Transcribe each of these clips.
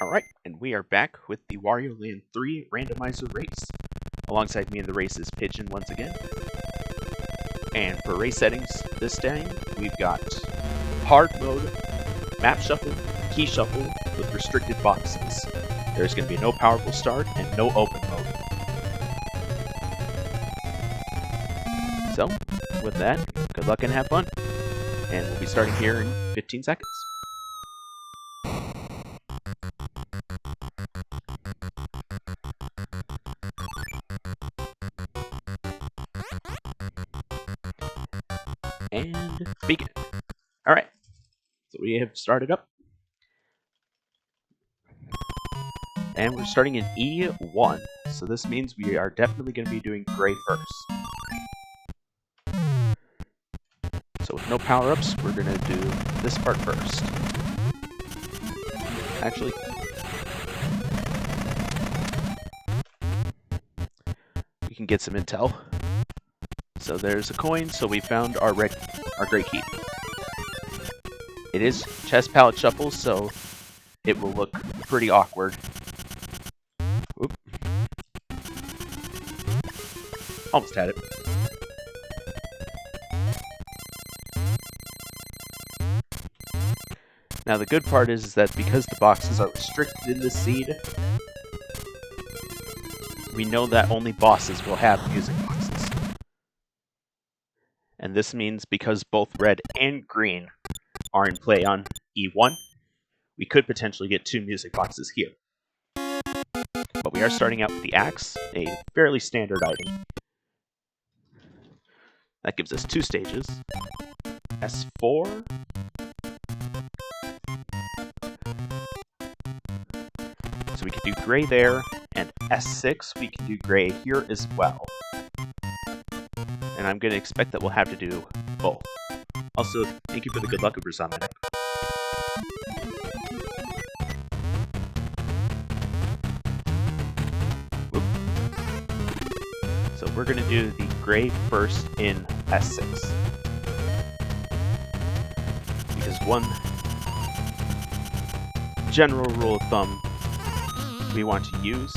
Alright, and we are back with the Wario Land 3 Randomizer race. Alongside me in the race is Pigeon once again. And for race settings this time, we've got hard mode, map shuffle, key shuffle with restricted boxes. There's going to be no powerful start and no open mode. So, with that, good luck and have fun. And we'll be starting here in 15 seconds. And begin. Alright, so we have started up. And we're starting in E1, so this means we are definitely going to be doing gray first. So with no power-ups, we're going to do this part first. Actually, we can get some intel. So there's a coin, so we found our gray key. It is chest palette shuffle, so it will look pretty awkward. Oop. Almost had it. Now the good part is that because the boxes are restricted in this seed, we know that only bosses will have music boxes. And this means because both red and green are in play on E1, we could potentially get 2 music boxes here. But we are starting out with the axe, a fairly standard item. That gives us 2 stages. S4. So we can do gray there, and S6 we can do gray here as well. And I'm going to expect that we'll have to do both. Also, thank you for the good luck over Summit. So we're going to do the gray first in S6. Because one general rule of thumb we want to use,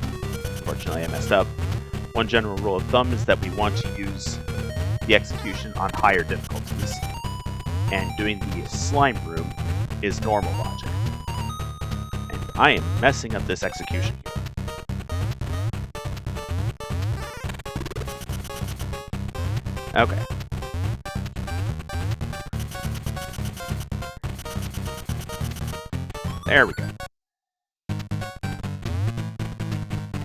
unfortunately I messed up, one general rule of thumb is that we want to use the execution on higher difficulties, and doing the slime room is normal logic. And I am messing up this execution here. Okay. There we go.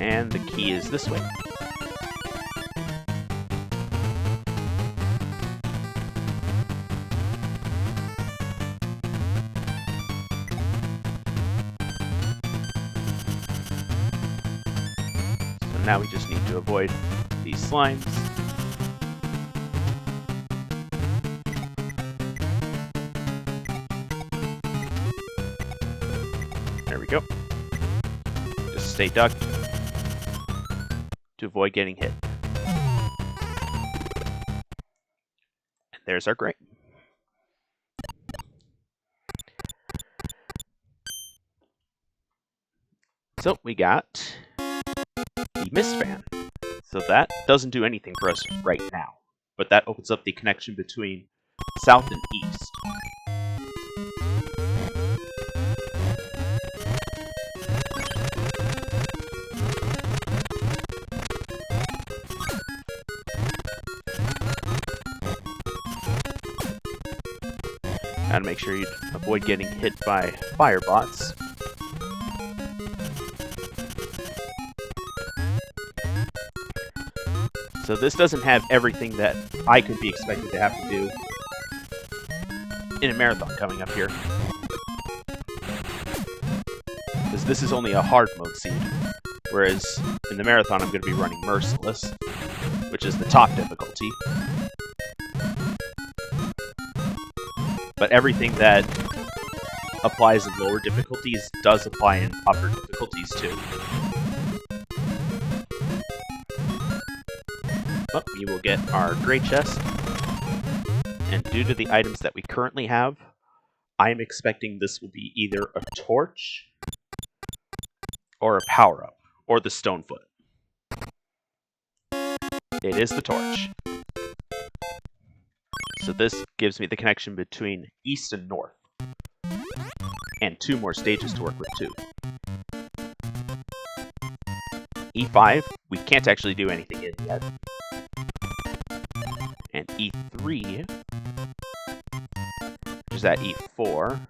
And the key is this way. So now we just need to avoid these slimes. There we go. Just stay ducked to avoid getting hit. And there's our gray. So we got the mist fan. So that doesn't do anything for us right now, but that opens up the connection between south and east. Gotta make sure you avoid getting hit by fire bots. So this doesn't have everything that I could be expected to have to do in a marathon coming up here. Because this is only a hard mode seed, whereas in the marathon I'm going to be running Merciless, which is the top difficulty. But everything that applies in lower difficulties does apply in upper difficulties too. But we will get our gray chest, and due to the items that we currently have, I'm expecting this will be either a torch or a power-up, or the stone foot. It is the torch. So this gives me the connection between east and north. And 2 more stages to work with too. E5, we can't actually do anything in yet. And E3, which is at E4,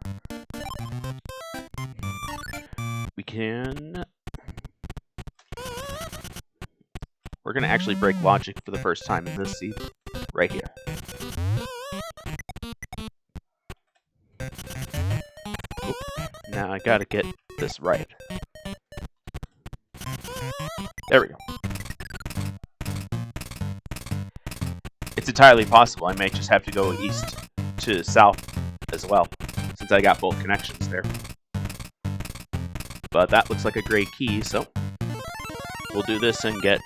we can... We're going to actually break logic for the first time in this seed, right here. Oop. Now I gotta get this right. There we go. It's entirely possible I might just have to go east to south as well, since I got both connections there. But that looks like a gray key, so we'll do this and get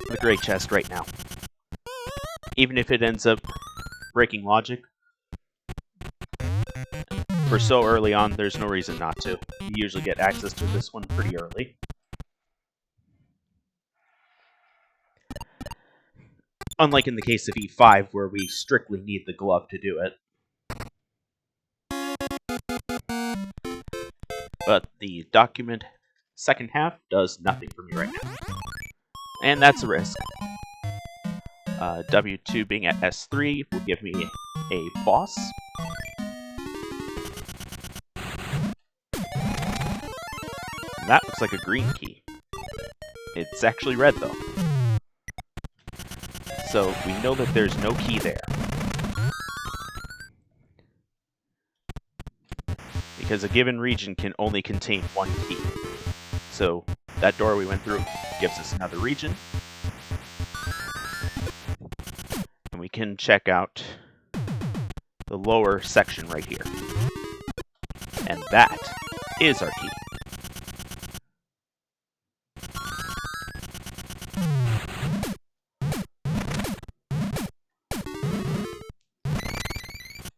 the gray chest right now. Even if it ends up breaking logic, for so early on, there's no reason not to. You usually get access to this one pretty early. Unlike in the case of E5, where we strictly need the glove to do it. But the document second half does nothing for me right now. And that's a risk. W2 being at S3 will give me a boss. And that looks like a green key. It's actually red though. So we know that there's no key there. Because a given region can only contain 1 key. So that door we went through gives us another region. And we can check out the lower section right here. And that is our key.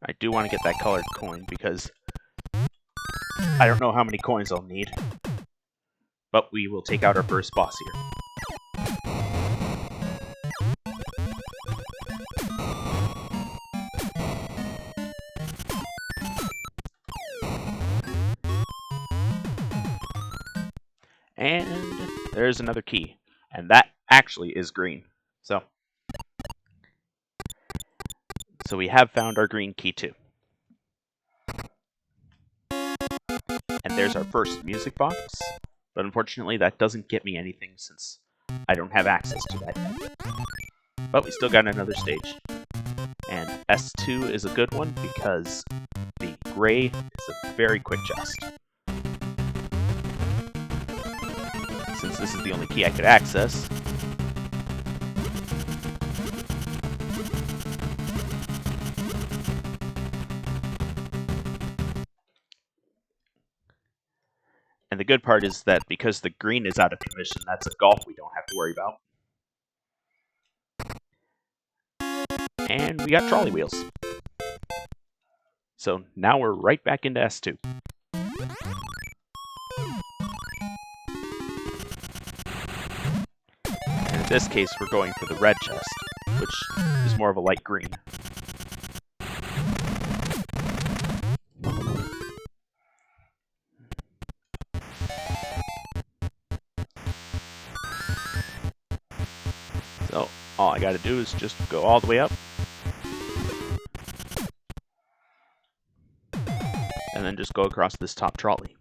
I do want to get that colored coin because I don't know how many coins I'll need. But we will take out our first boss here. And there's another key. And that actually is green. So we have found our green key too. And there's our first music box. But unfortunately that doesn't get me anything since I don't have access to that yet. But we still got another stage. And S2 is a good one because the gray is a very quick chest. Since this is the only key I could access, and the good part is that because the green is out of commission, that's a golf we don't have to worry about. And we got trolley wheels. So now we're right back into S2. And in this case, we're going for the red chest, which is more of a light green. So all I gotta do is just go all the way up. And then just go across this top trolley.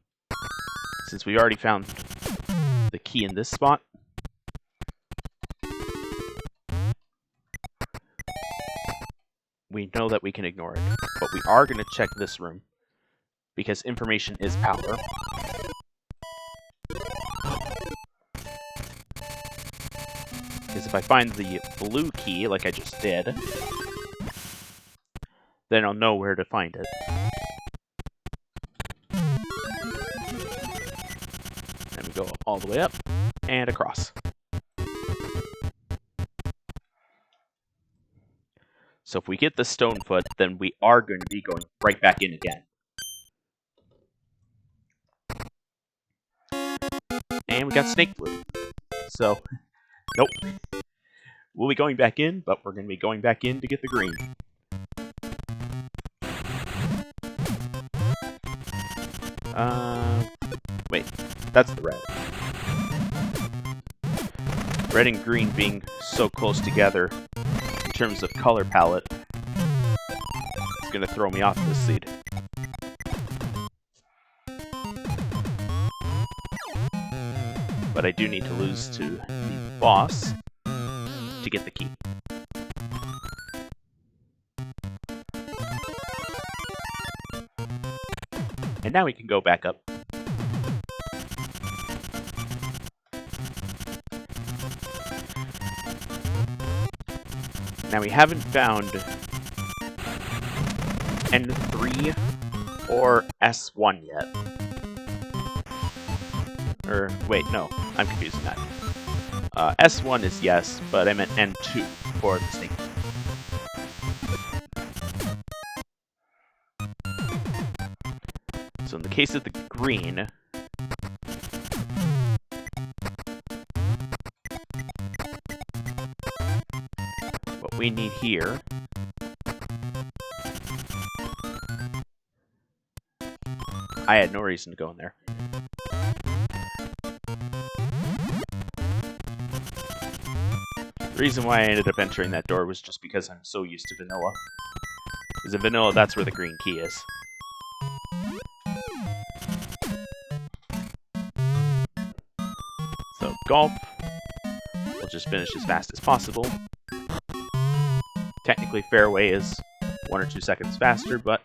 Since we already found the key in this spot, we know that we can ignore it. But we are going to check this room, because information is power. Because if I find the blue key, like I just did, then I'll know where to find it. And we go all the way up and across. So if we get the stone foot, then we are going to be going right back in again. And we got snake flu. So, nope. We'll be going back in, but we're going to be going back in to get the green. Wait, that's the red. Red and green being so close together in terms of color palette, it's going to throw me off this seed. But I do need to lose to the boss to get the key. And now we can go back up. Now we haven't found N3 or S1 yet. Or, wait, no, I'm confusing that. S1 is yes, but I meant N2 for the snake. So in the case of the green, what we need here I had no reason to go in there. The reason why I ended up entering that door was just because I'm so used to vanilla. Because in vanilla, that's where the green key is. So, golf. We'll just finish as fast as possible. Technically, fairway is 1 or 2 seconds faster, but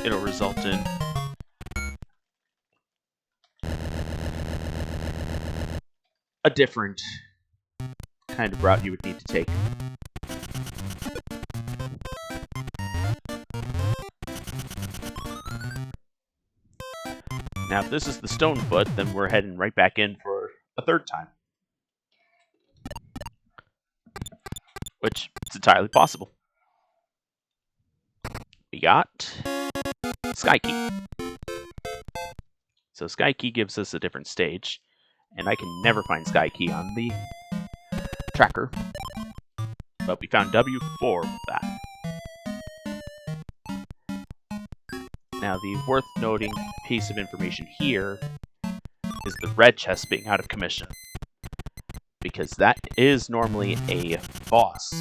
it'll result in a different kind of route you would need to take. Now, if this is the stone foot, then we're heading right back in for a third time. Which is entirely possible. We got Sky Key. So Sky Key gives us a different stage, and I can never find Sky Key on the tracker. But we found W4 with that. Now, the worth noting piece of information here is the red chest being out of commission, because that is normally a boss.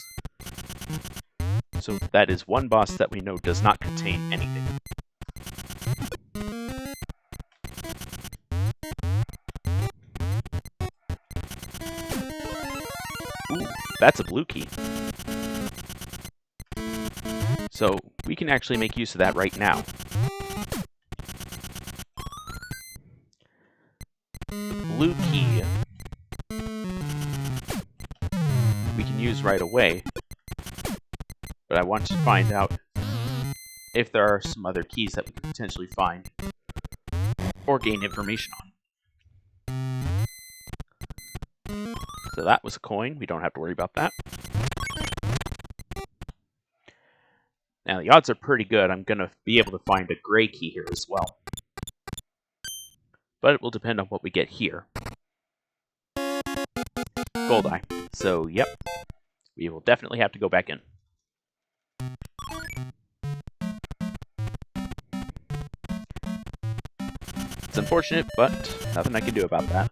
So that is one boss that we know does not contain anything. Ooh, that's a blue key. So we can actually make use of that right now. The blue key we can use right away, but I want to find out if there are some other keys that we can potentially find or gain information on. So that was a coin. We don't have to worry about that. Now, the odds are pretty good I'm going to be able to find a gray key here as well. But it will depend on what we get here. Gold eye. So, yep. We will definitely have to go back in. It's unfortunate, but nothing I can do about that.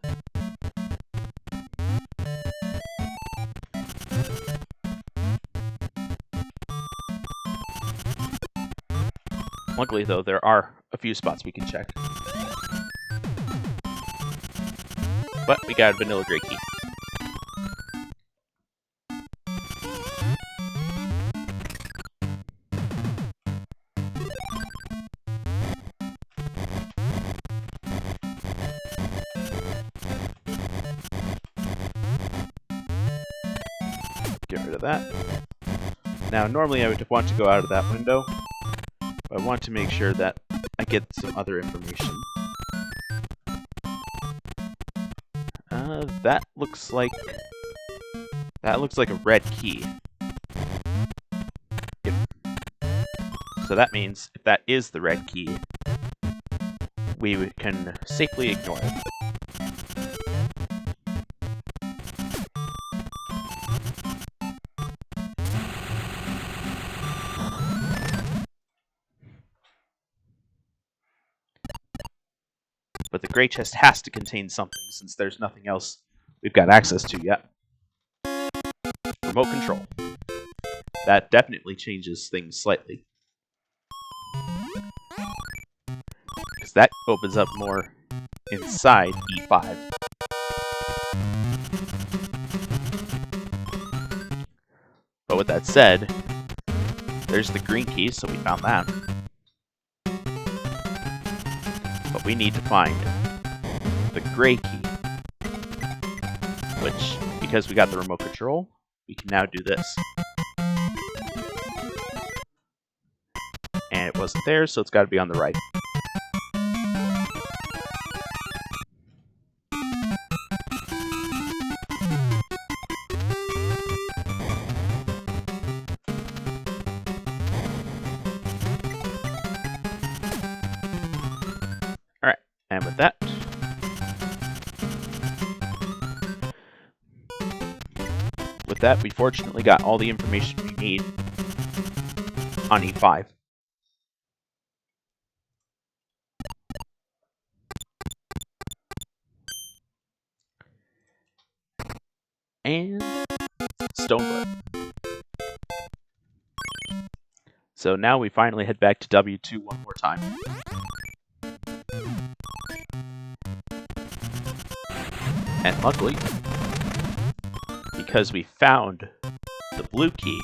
Luckily, though, there are a few spots we can check. But we got a vanilla gray key. Get rid of that. Now, normally I would want to go out of that window, but I want to make sure that I get some other information. That looks like a red key. So that means if that is the red key, we can safely ignore it. But the gray chest has to contain something, since there's nothing else we've got access to yet. Remote control. That definitely changes things slightly. Because that opens up more inside E5. But with that said, there's the green key, so we found that. But we need to find the gray key, which, because we got the remote control, we can now do this. And it wasn't there, so it's got to be on the right. Alright, and with that, we fortunately got all the information we need on E5. And Stonefoot. So now we finally head back to W2 one more time. And luckily, because we found the blue key,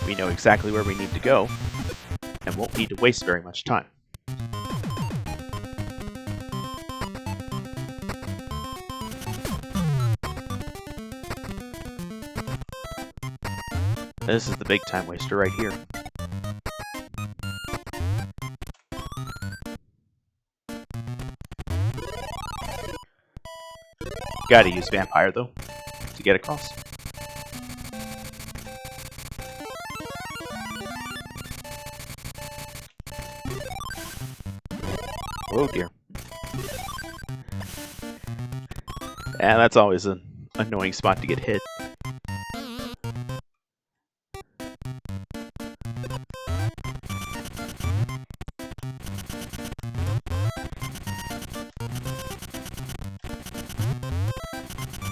we know exactly where we need to go and won't need to waste very much time. This is the big time waster right here. Gotta use Vampire, though, to get across. Oh dear. And that's always an annoying spot to get hit.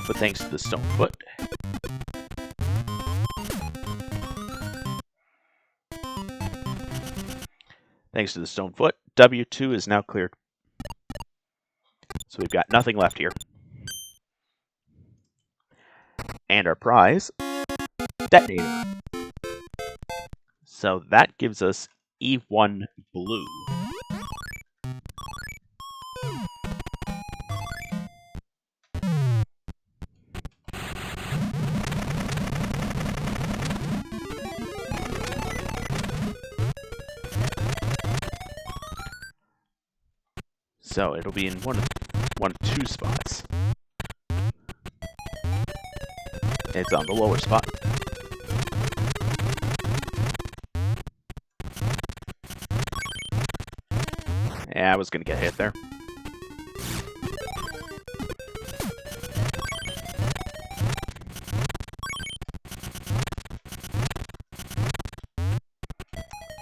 But thanks to the Stonefoot, W2 is now cleared. So we've got nothing left here. And our prize, Detonator. So that gives us E1 blue. So it'll be in one of two spots. It's on the lower spot. Yeah, I was gonna get hit there.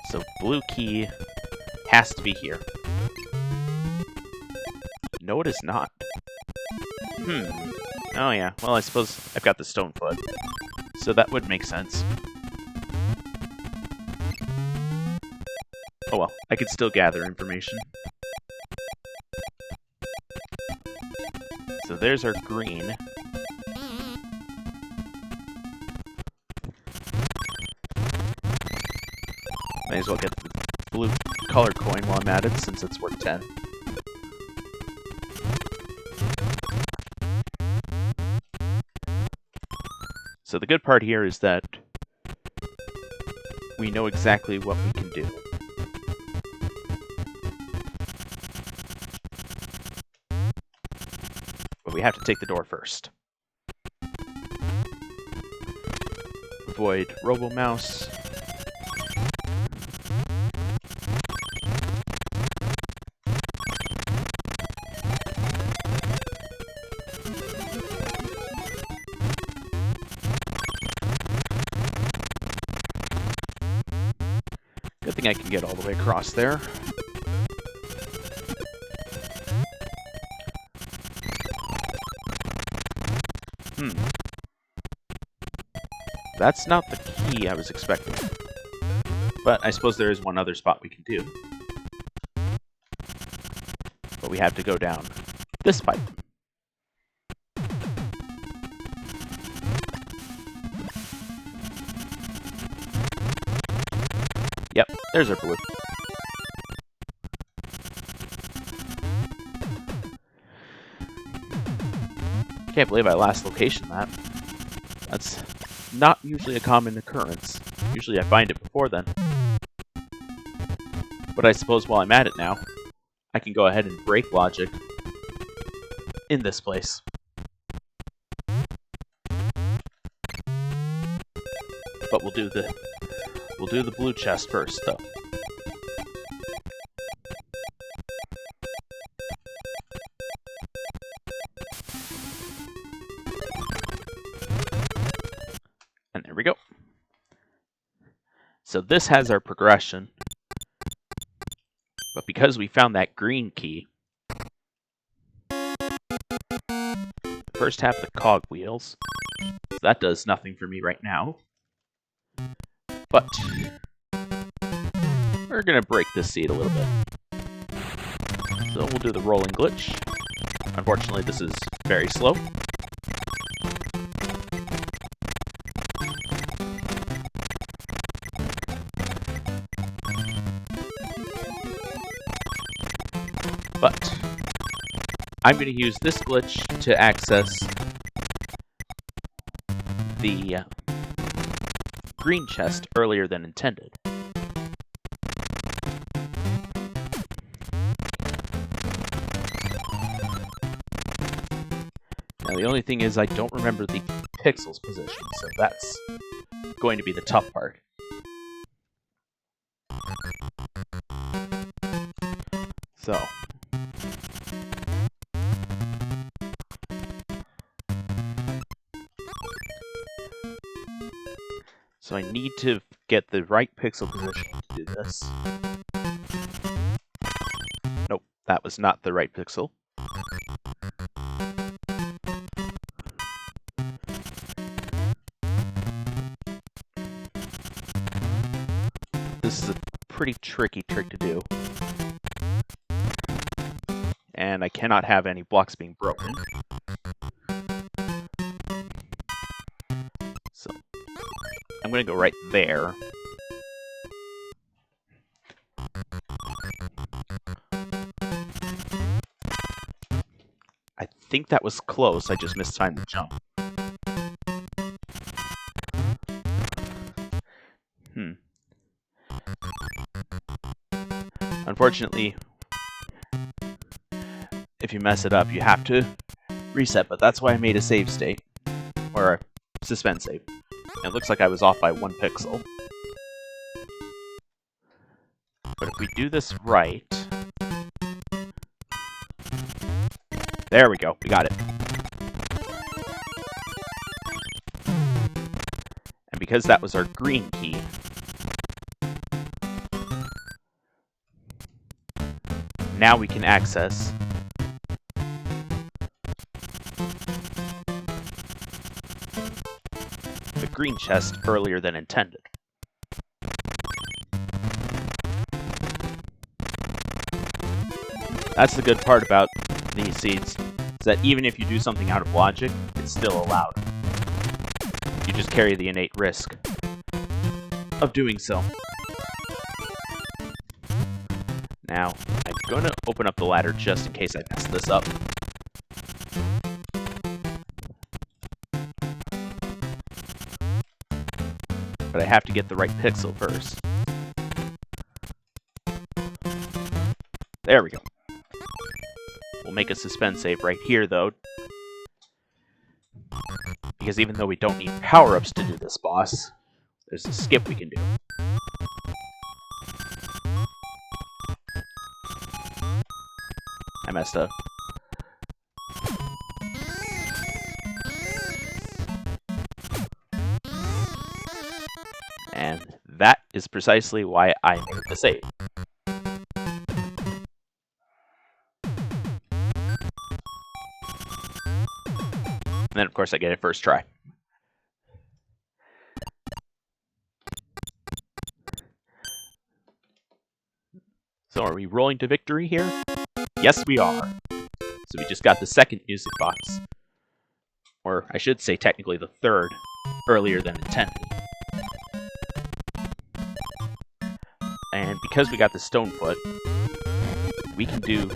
So blue key has to be here. No, it is not. Oh yeah, well I suppose I've got the Stonefoot, so that would make sense. Oh well, I could still gather information. So there's our green. May as well get the blue color coin while I'm at it, since it's worth 10. So the good part here is that we know exactly what we can do. But we have to take the door first. Avoid Robo-Mouse. Good thing I can get all the way across there. That's not the key I was expecting. But I suppose there is one other spot we can do. But we have to go down this pipe. Yep, there's our blue. Can't believe I last location that. That's not usually a common occurrence. Usually I find it before then. But I suppose while I'm at it now, I can go ahead and break logic in this place. But we'll do the blue chest first, though. And there we go. So this has our progression. But because we found that green key, first have the cog wheels. So that does nothing for me right now. But we're going to break this seed a little bit. So we'll do the rolling glitch. Unfortunately, this is very slow. But I'm going to use this glitch to access the green chest earlier than intended. Now the only thing is I don't remember the pixels position, so that's going to be the tough part. So I need to get the right pixel position to do this. Nope, that was not the right pixel. This is a pretty tricky trick to do. And I cannot have any blocks being broken. So I'm going to go right there. I think that was close, I just mistimed the jump. Unfortunately, if you mess it up, you have to reset, but that's why I made a save state, or a suspend save. And it looks like I was off by 1 pixel. But if we do this right... There we go, we got it. And because that was our green key, now we can access the green chest earlier than intended. That's the good part about these seeds, is that even if you do something out of logic, it's still allowed. You just carry the innate risk of doing so. Now, I'm going to open up the ladder just in case I mess this up. But I have to get the right pixel first. There we go. We'll make a suspend save right here, though. Because even though we don't need power-ups to do this boss, There's a skip we can do. I messed up. And that is precisely why I made the save. And then, of course, I get it first try. So are we rolling to victory here? Yes, we are. So we just got the second music box. Or I should say technically the third, earlier than intended. And because we got the stone foot, we can do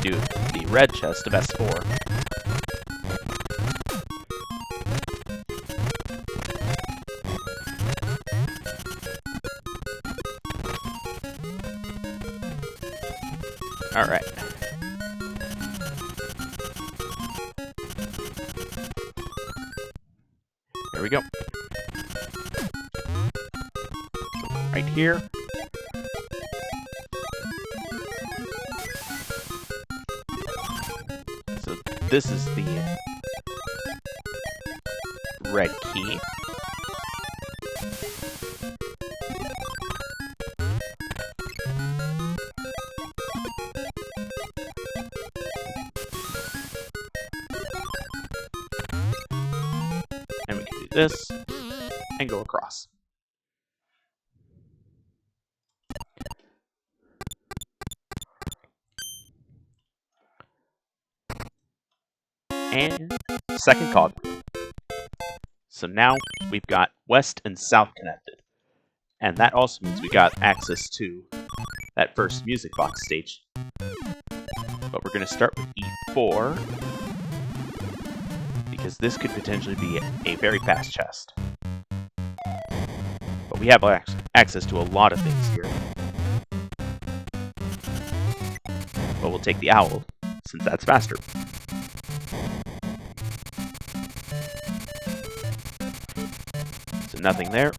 the red chest of S4. Alright. There we go. Right here. So this is the red key. And we can do this and go across. And second cog. So now we've got west and south connected. And that also means we got access to that first music box stage. But we're going to start with E4, because this could potentially be a very fast chest. But we have access to a lot of things here. But we'll take the owl, since that's faster. So nothing there.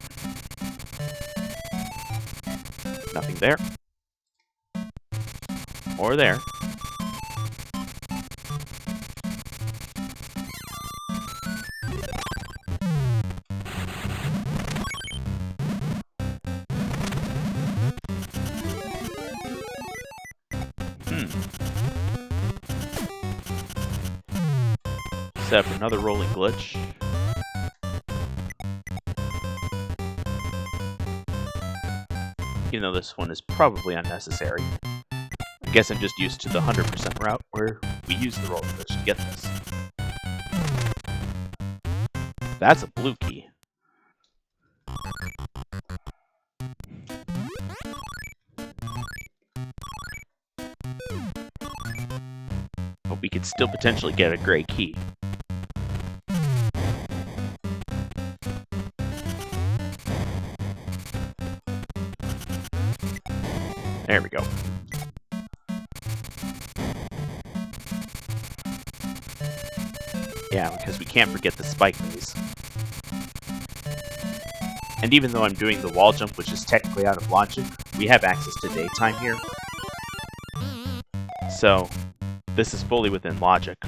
Nothing there. Or there. Set up another rolling glitch. Even though this one is probably unnecessary. I guess I'm just used to the 100% route where we use the rolling glitch to get this. That's a blue key. But we could still potentially get a gray key. There we go. Yeah, because we can't forget the spike maze. And even though I'm doing the wall jump, which is technically out of logic, we have access to daytime here. So, this is fully within logic.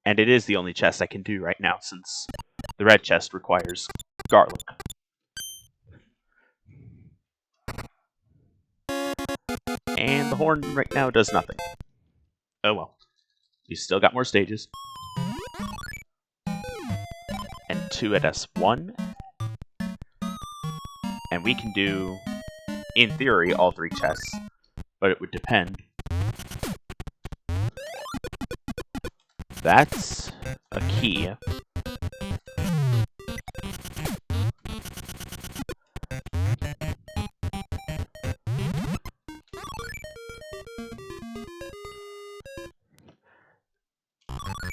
And it is the only chest I can do right now, since the red chest requires garlic. And the horn right now does nothing. Oh well. You still got more stages. And 2 at S1. And we can do, in theory, all 3 chests. But it would depend. That's a key.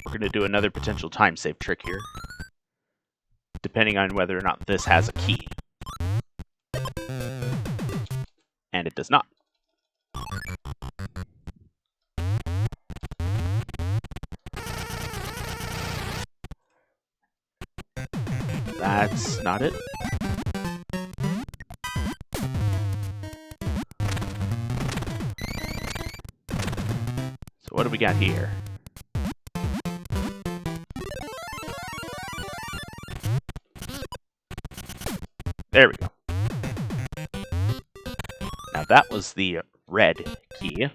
We're going to do another potential time save trick here, depending on whether or not this has a key. does not. That's not it. So what do we got here? There we go. Now that was the red key.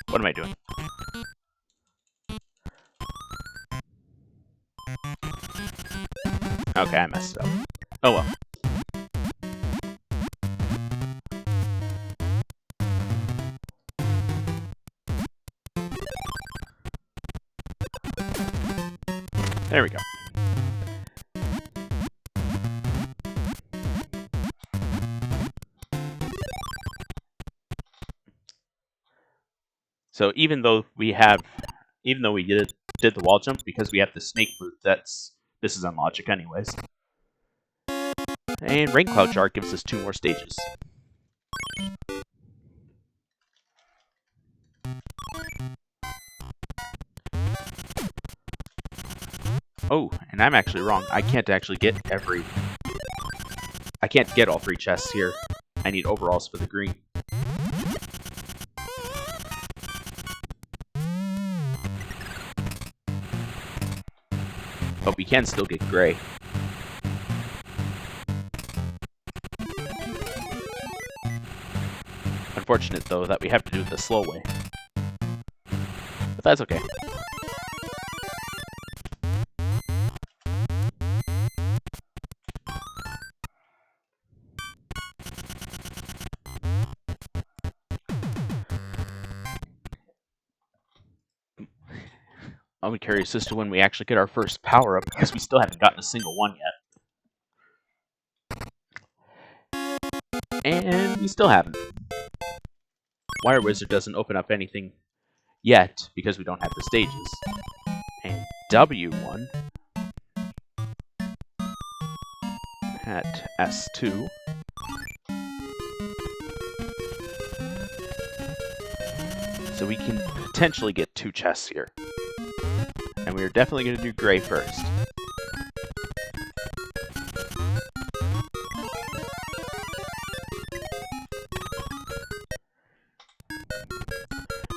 What am I doing? Okay, I messed it up. Oh well. There we go. So even though we did the wall jump, because we have the snake fruit, this is unlogic anyways. And Rain Cloud Jar gives us 2 more stages. Oh, and I'm actually wrong. I can't get all 3 chests here. I need overalls for the green. But we can still get gray. Unfortunate, though, that we have to do it the slow way. But that's okay. I'll be curious as to when we actually get our first power-up, because we still haven't gotten a single one yet. And we still haven't. Wire Wizard doesn't open up anything yet, because we don't have the stages. And W1 at S2. So we can potentially get 2 chests here. And we are definitely going to do gray first.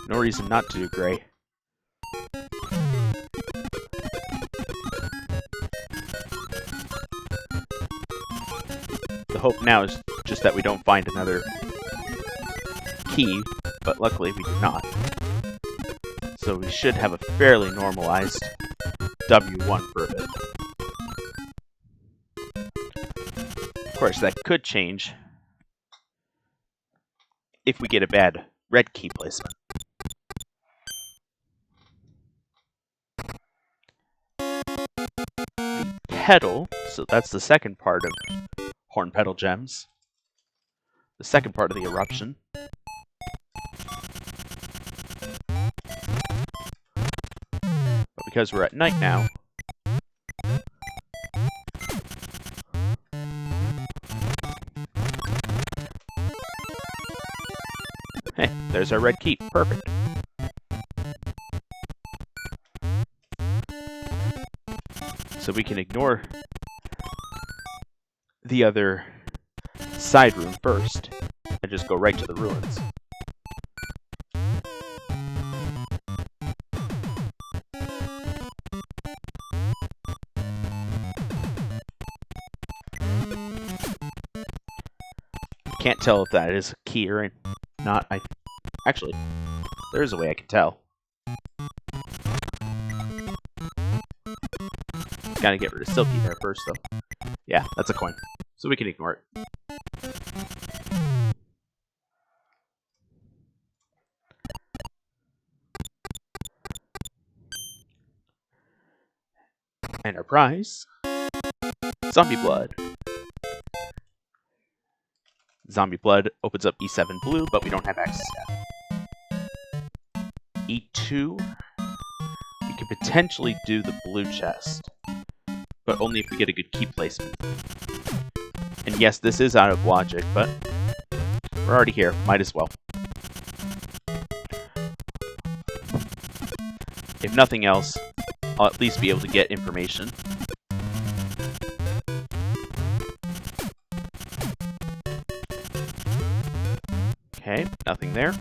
No reason not to do gray. The hope now is just that we don't find another key, but luckily we did not. So we should have a fairly normalized W1 for a bit. Of course, that could change if we get a bad red key placement. The petal, so that's the second part of Horn Petal Gems. The second part of the eruption. Because we're at night now, hey, there's our red key. Perfect. So we can ignore the other side room first and just go right to the ruins. Can't tell if that is a key or not. Actually, there is a way I can tell. Gotta get rid of Silky there first, though. Yeah, that's a coin, so we can ignore it. And our prize, Zombie Blood. Zombie Blood opens up E7 blue, but we don't have access yet. E2 can potentially do the blue chest, but only if we get a good key placement. And yes, this is out of logic, but we're already here. Might as well. If nothing else, I'll at least be able to get information. Okay, nothing there.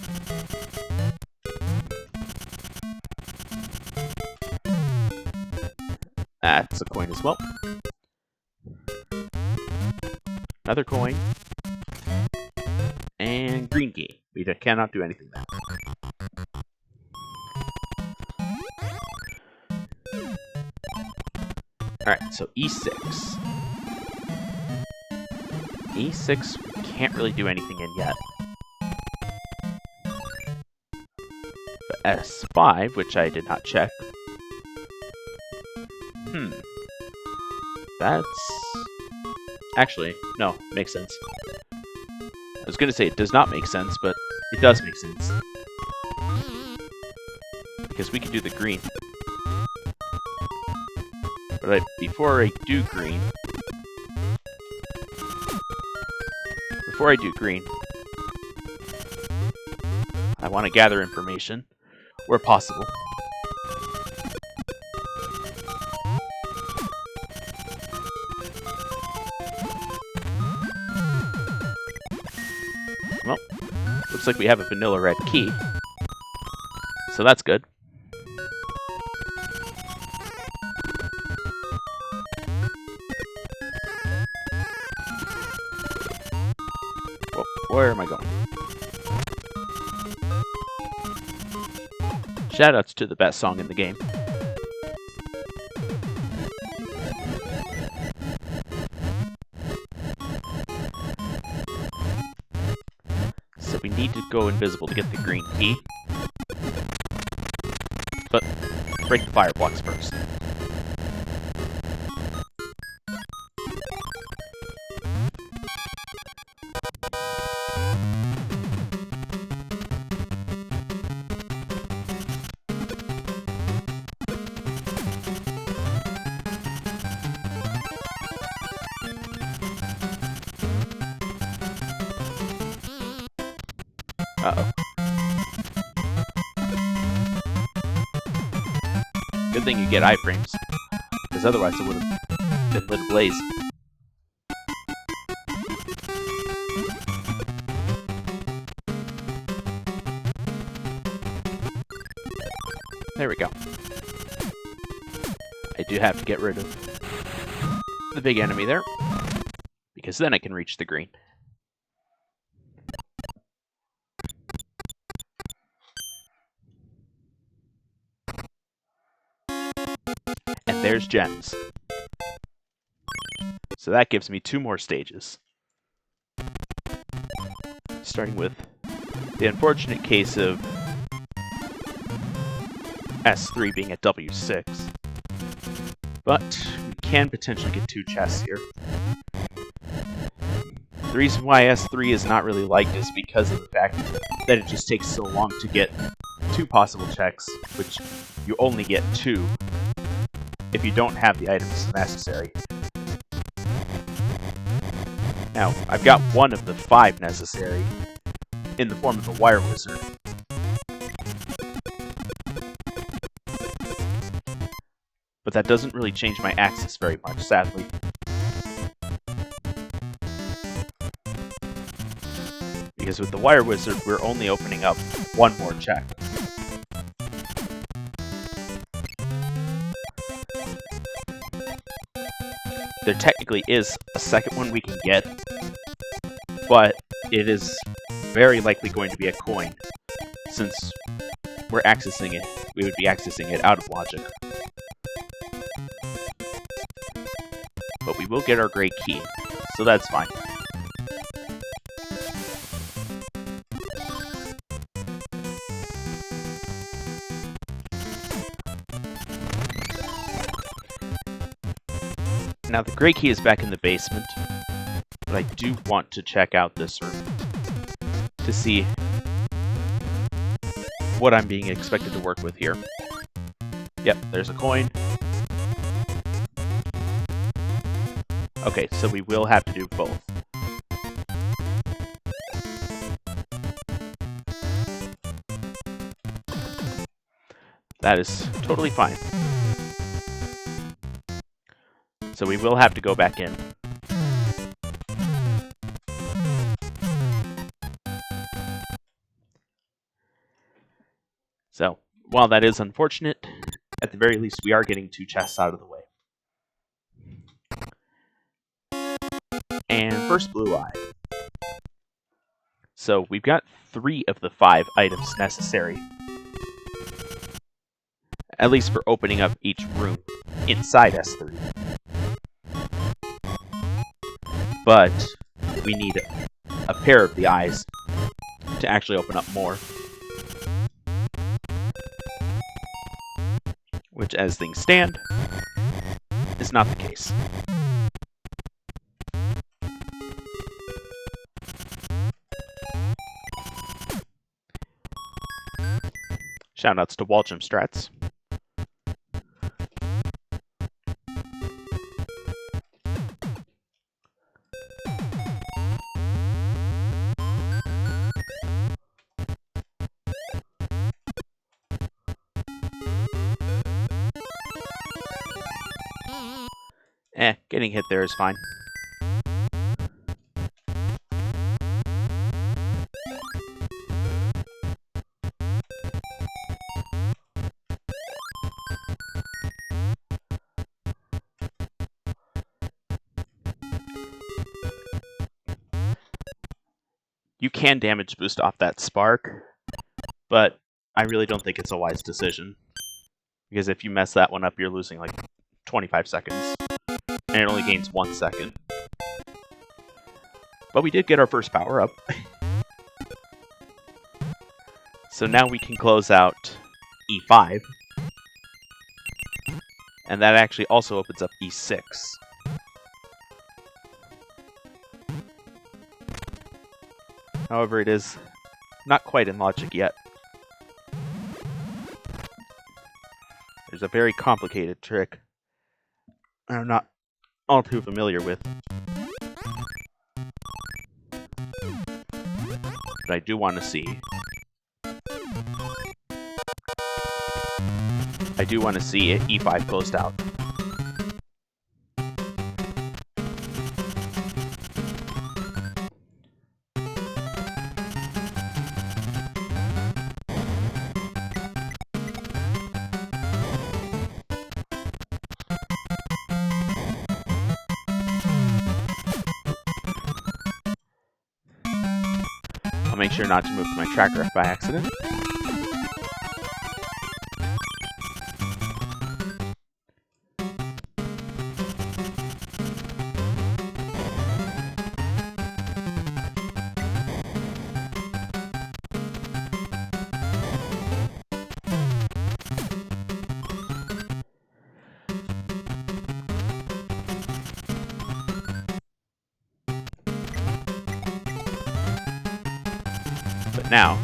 That's a coin as well. Another coin. And green key. We cannot do anything there. Alright, so E6. E6 we can't really do anything in yet. But S5, which I did not check. That's... Actually, no, makes sense. I was gonna say it does not make sense, but it does make sense. Because we can do the green. But before I do green, I want to gather information where possible. Well, looks like we have a vanilla red key, so that's good. Where am I going? Shoutouts to the best song in the game. So we need to go invisible to get the green key. But break the fire blocks first. Uh-oh. Good thing you get iframes, because otherwise it would have been lit ablaze. There we go. I do have to get rid of the big enemy there, because then I can reach the green. And there's gems. So that gives me 2 more stages. Starting with the unfortunate case of S3 being at W6. But we can potentially get 2 chests here. The reason why S3 is not really liked is because of the fact that it just takes so long to get 2 possible checks, which you only get 2 if you don't have the items necessary. Now, I've got 1 of the 5 necessary in the form of the wire wizard. But that doesn't really change my axis very much, sadly. Because with the wire wizard, we're only opening up 1 more check. There technically is a second one we can get, but it is very likely going to be a coin, since we're accessing it. We would be accessing it out of logic. But we will get our gray key, so that's fine. Now the gray key is back in the basement, but I do want to check out this room to see what I'm being expected to work with here. Yep, there's a coin. Okay, so we will have to do both. That is totally fine. So we will have to go back in. So, while that is unfortunate, at the very least we are getting 2 chests out of the way. And first blue eye. So we've got 3 of the 5 items necessary. At least for opening up each room inside S3. But we need a pair of the eyes to actually open up more. Which, as things stand, is not the case. Shoutouts to Wall Jump Strats. Getting hit there is fine. You can damage boost off that spark, but I really don't think it's a wise decision. Because if you mess that one up, you're losing like 25 seconds. And it only gains 1 second. But we did get our first power up. So now we can close out E5. And that actually also opens up E6. However, it is not quite in logic yet. There's a very complicated trick I'm not all too familiar with. But I do want to see. I do want to see it E5 closed out. I'll make sure not to move my tracker by accident. But now,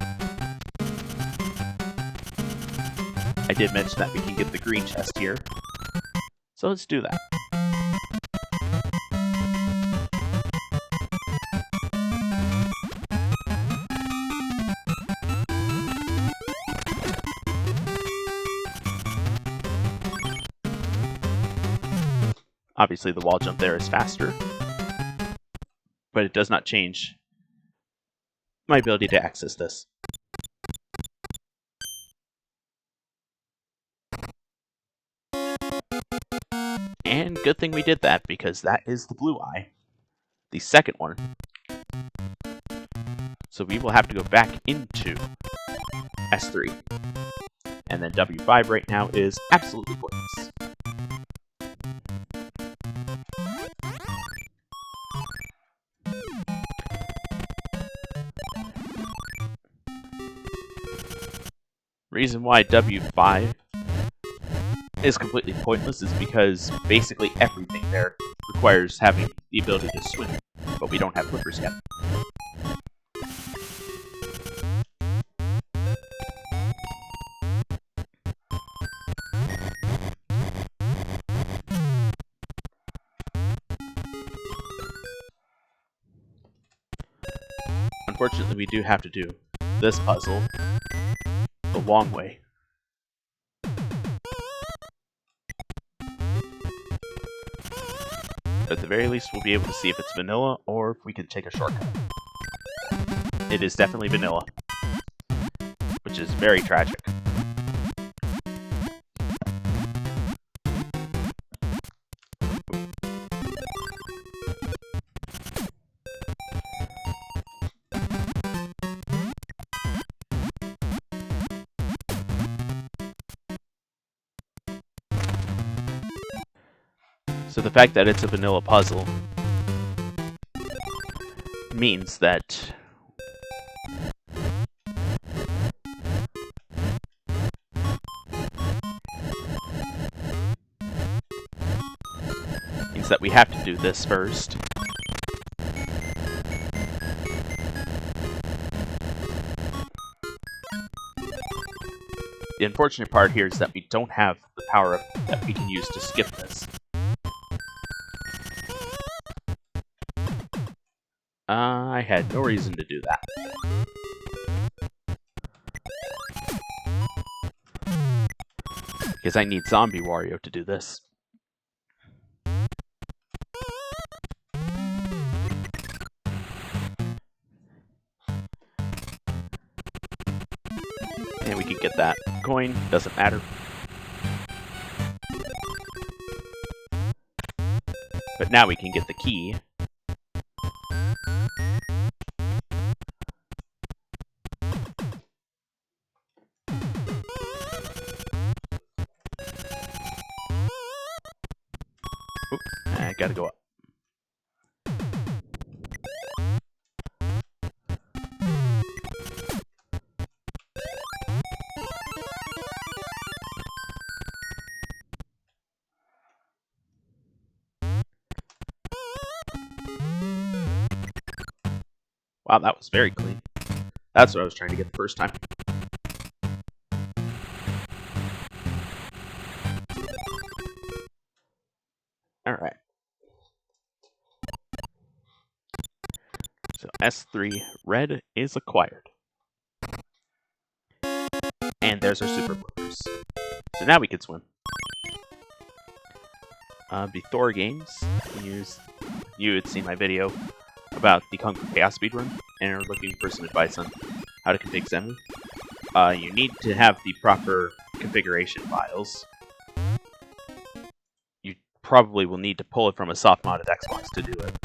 I did mention that we can get the green chest here, so let's do that. Obviously the wall jump there is faster, but it does not change my ability to access this. And good thing we did that, because that is the blue eye. The second one. So we will have to go back into S3. And then W5 right now is absolutely pointless. Reason why W5 is completely pointless is because basically everything there requires having the ability to swim, but we don't have flippers yet. unfortunately, we do have to do this puzzle the long way. But at the very least, we'll be able to see if it's vanilla or if we can take a shortcut. It is definitely vanilla, which is very tragic. So the fact that it's a vanilla puzzle means that we have to do this first. The unfortunate part here is that we don't have the power-up that we can use to skip this. I had no reason to do that. Because I need Zombie Wario to do this. And we can get that coin, doesn't matter. But now we can get the key. Oop, I gotta go up. Wow, that was very clean. That's what I was trying to get the first time. Alright. So S3 red is acquired. And there's our super flippers. So now we can swim. Before games, you had seen my video about the Kung Fu Chaos speedrun, and are looking for some advice on how to config Zemu. You need to have the proper configuration files. You probably will need to pull it from a soft modded Xbox to do it.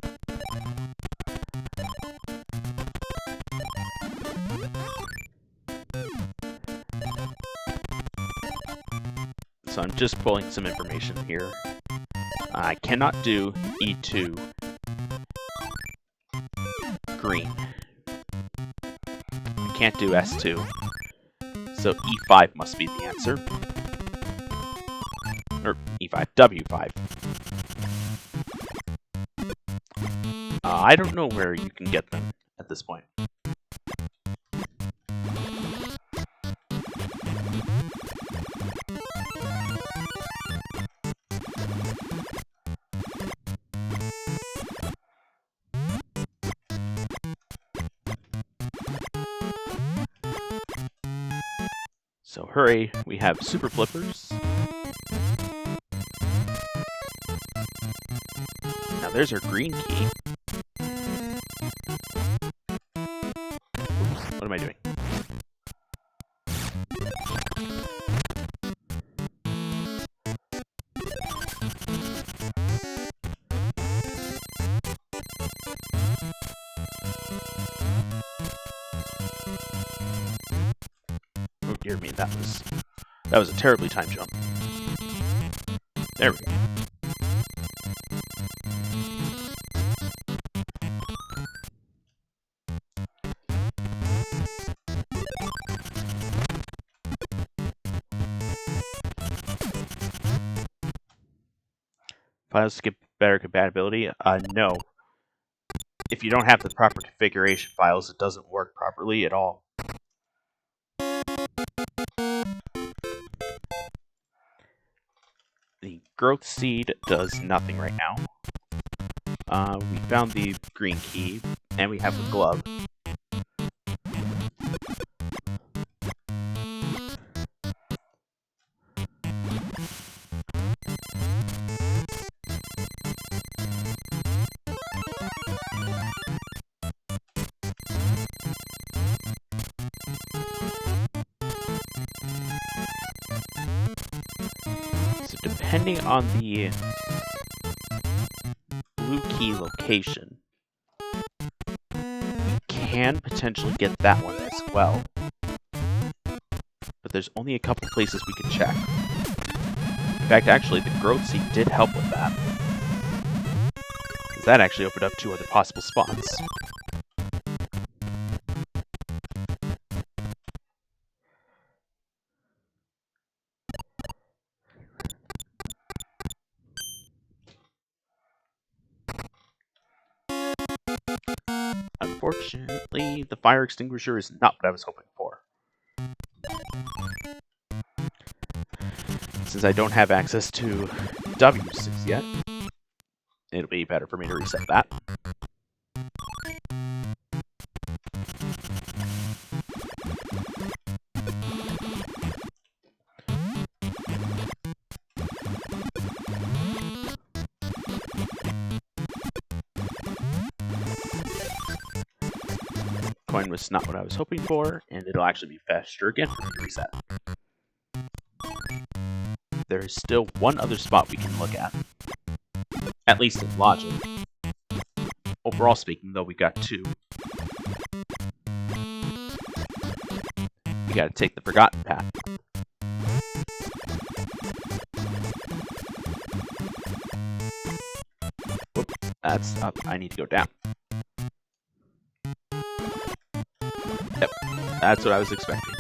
So I'm just pulling some information here. I cannot do E2 green. I can't do S2. So E5 must be the answer. Or E5, W5. I don't know where you can get them at this point. So hurry, we have super flippers. Now there's our green key. Oops, what am I doing? Oh dear me, that was a terribly timed jump. There we go. Files skip better compatibility? No. If you don't have the proper configuration files, it doesn't work properly at all. The growth seed does nothing right now. We found the green key, and we have the glove. depending on the blue key location, we can potentially get that one as well. But there's only a couple places we can check. In fact, actually, the growth seed did help with that, because that actually opened up 2 other possible spots. Unfortunately, the fire extinguisher is not what I was hoping for. Since I don't have access to W6 yet, it'll be better for me to reset that. Coin was not what I was hoping for, and it'll actually be faster again for me to reset. There is still one other spot we can look at least in logic. Overall speaking, though, we got 2. We gotta take the forgotten path. Whoop, that's up. I need to go down. Yep, that's what I was expecting.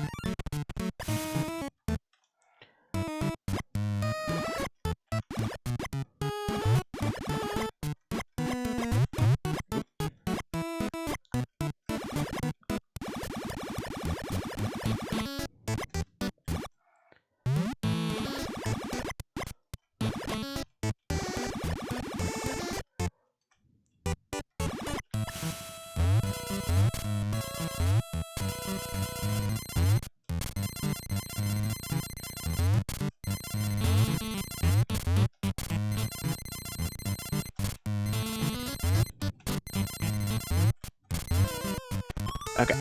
Okay.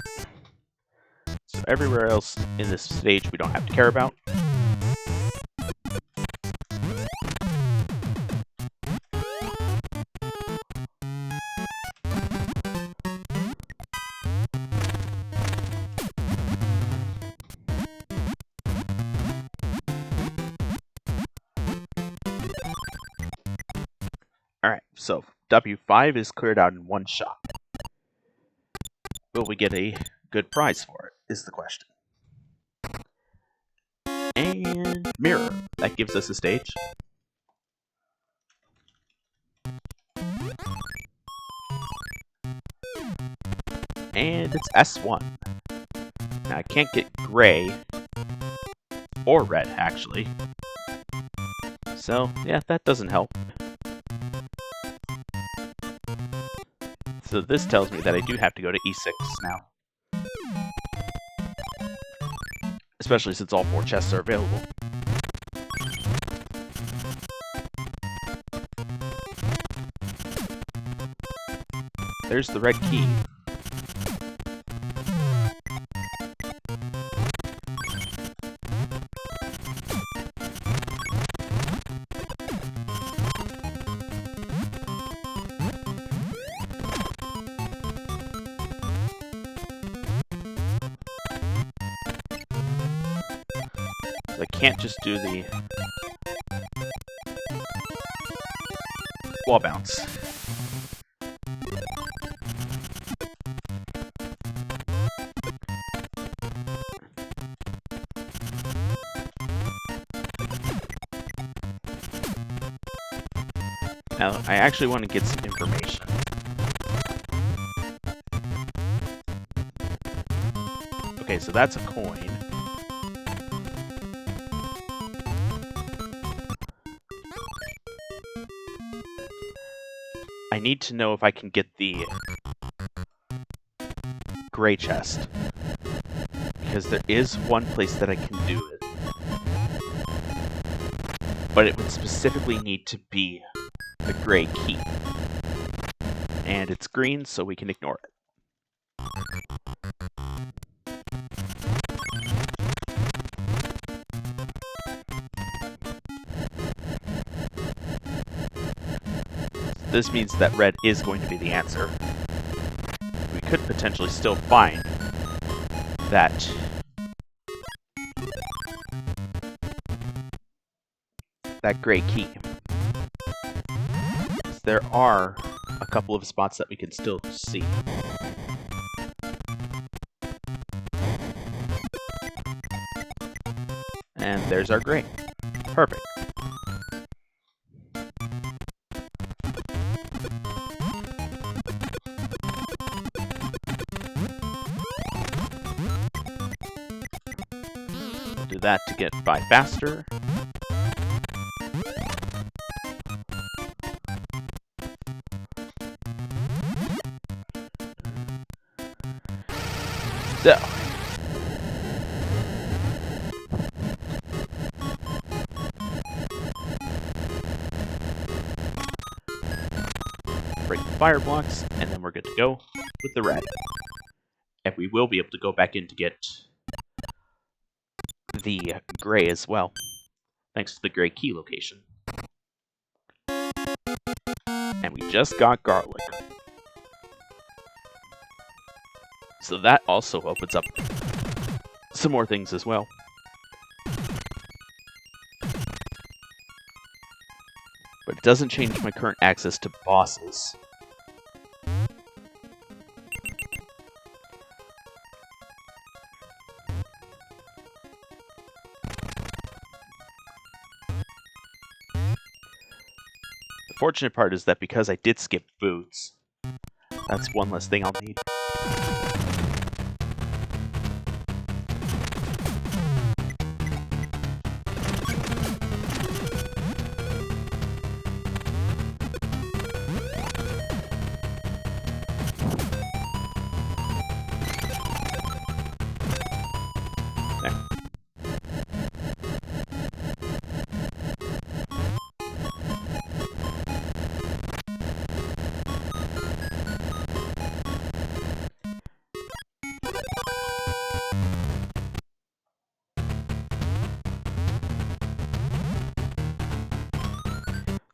So everywhere else in this stage we don't have to care about. Alright, so W5 is cleared out in 1 shot. Will we get a good prize for it, is the question. And mirror. That gives us a stage. And it's S1. Now I can't get gray or red, actually. So, yeah, that doesn't help. So this tells me that I do have to go to E6 now. Especially since all 4 chests are available. There's the red key. I can't just do the wall bounce. Now, I actually want to get some information. Okay, so that's a coin. I need to know if I can get the gray chest, because there is one place that I can do it, but it would specifically need to be the gray key, and it's green, so we can ignore it. this means that red is going to be the answer. We could potentially still find that gray key. There are a couple of spots that we can still see. And there's our gray. Perfect. We'll do that to get by faster. So, break the fire blocks, and then we're good to go with the red. And we will be able to go back in to get the gray as well, thanks to the gray key location. And we just got garlic. So that also opens up some more things as well. But it doesn't change my current access to bosses. The fortunate part is that because I did skip foods, that's one less thing I'll need.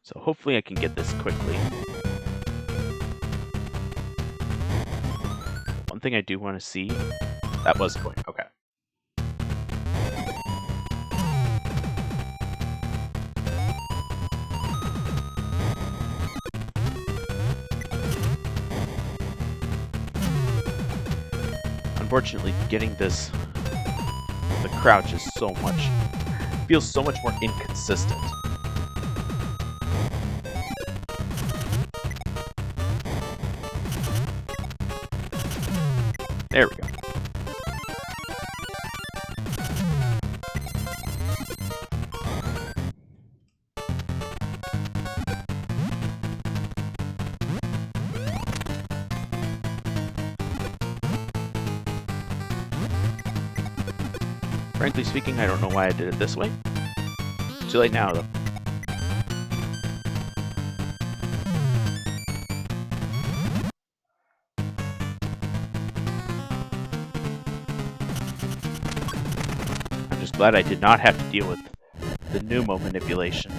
So hopefully I can get this quickly. One thing I do want to see, that was going, okay. Unfortunately, getting this, the crouch is so much, feels so much more inconsistent. There we go. Frankly speaking, I don't know why I did it this way. Too late now, though. Glad I did not have to deal with the pneumo manipulation.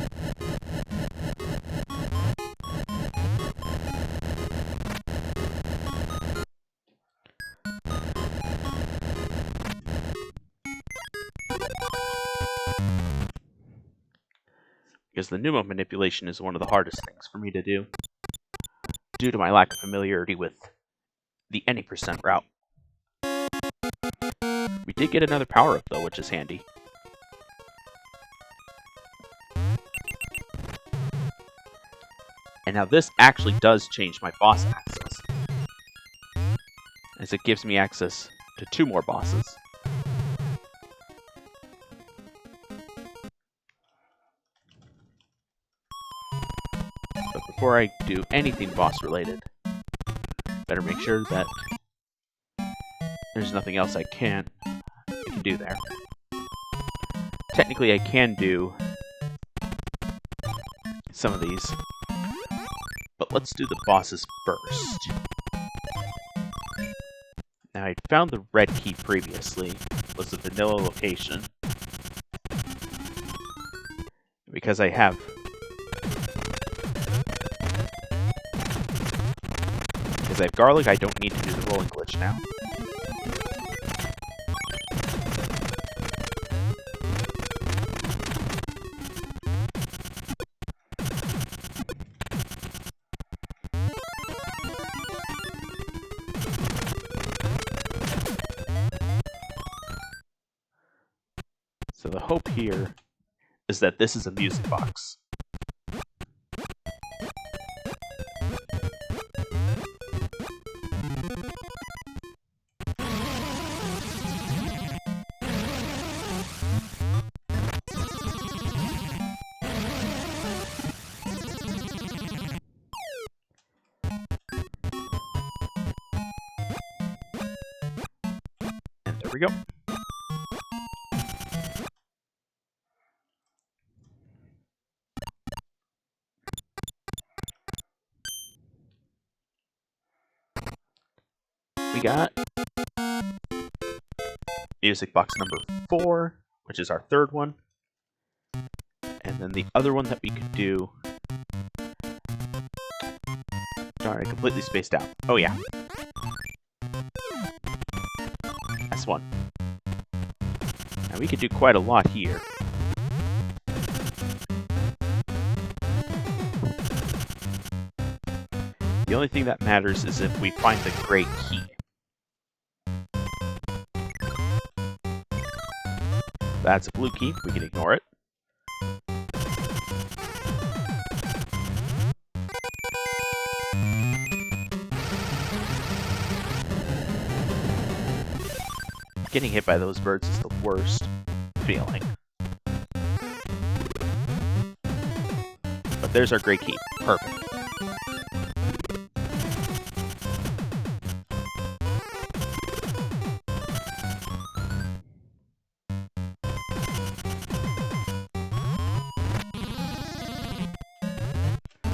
Because the pneumo manipulation is one of the hardest things for me to do, due to my lack of familiarity with the any % route. We did get another power-up though, which is handy. And now this actually does change my boss access, as it gives me access to 2 more bosses. But before I do anything boss related, better make sure that there's nothing else I can do there. Technically, I can do some of these, but let's do the bosses first. Now, I found the red key previously, was the vanilla location. Because I have because I have garlic, I don't need to do the rolling glitch now. So the hope here is that this is a music box. And there we go. We got music box number 4, which is our third one. And then the other one that we could do... Sorry, I completely spaced out. Oh yeah. S1. Now we could do quite a lot here. The only thing that matters is if we find the gray key. That's a blue key, we can ignore it. Getting hit by those birds is the worst feeling. But there's our gray key. Perfect.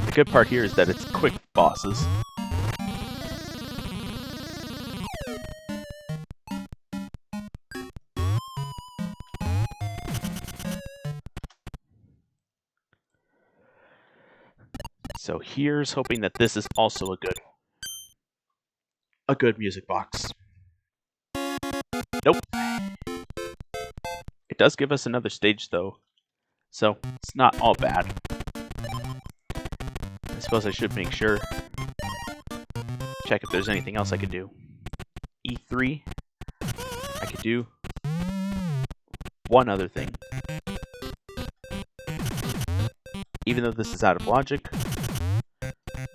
The good part here is that it's quick bosses. So here's hoping that this is also a good music box. Nope. It does give us another stage though, so it's not all bad. I suppose I should make sure. Check if there's anything else I could do. E3. I could do one other thing. Even though this is out of logic,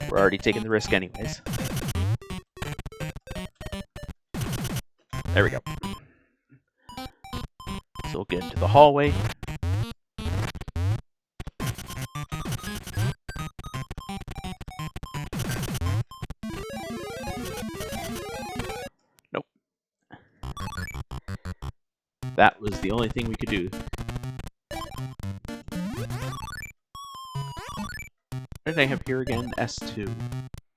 we're already taking the risk anyways. There we go. So we'll get into the hallway. Nope. That was the only thing we could do. What did I have here again? S2.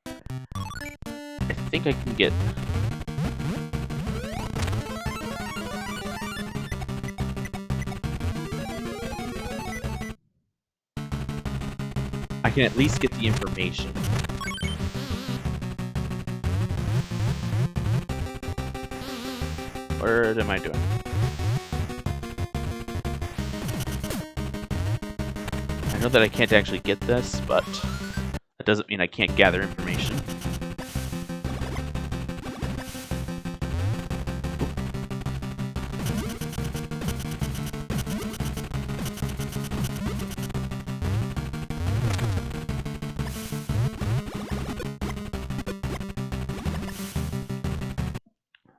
I think I can get... I can at least get the information. What am I doing? I know that I can't actually get this, but that doesn't mean I can't gather information.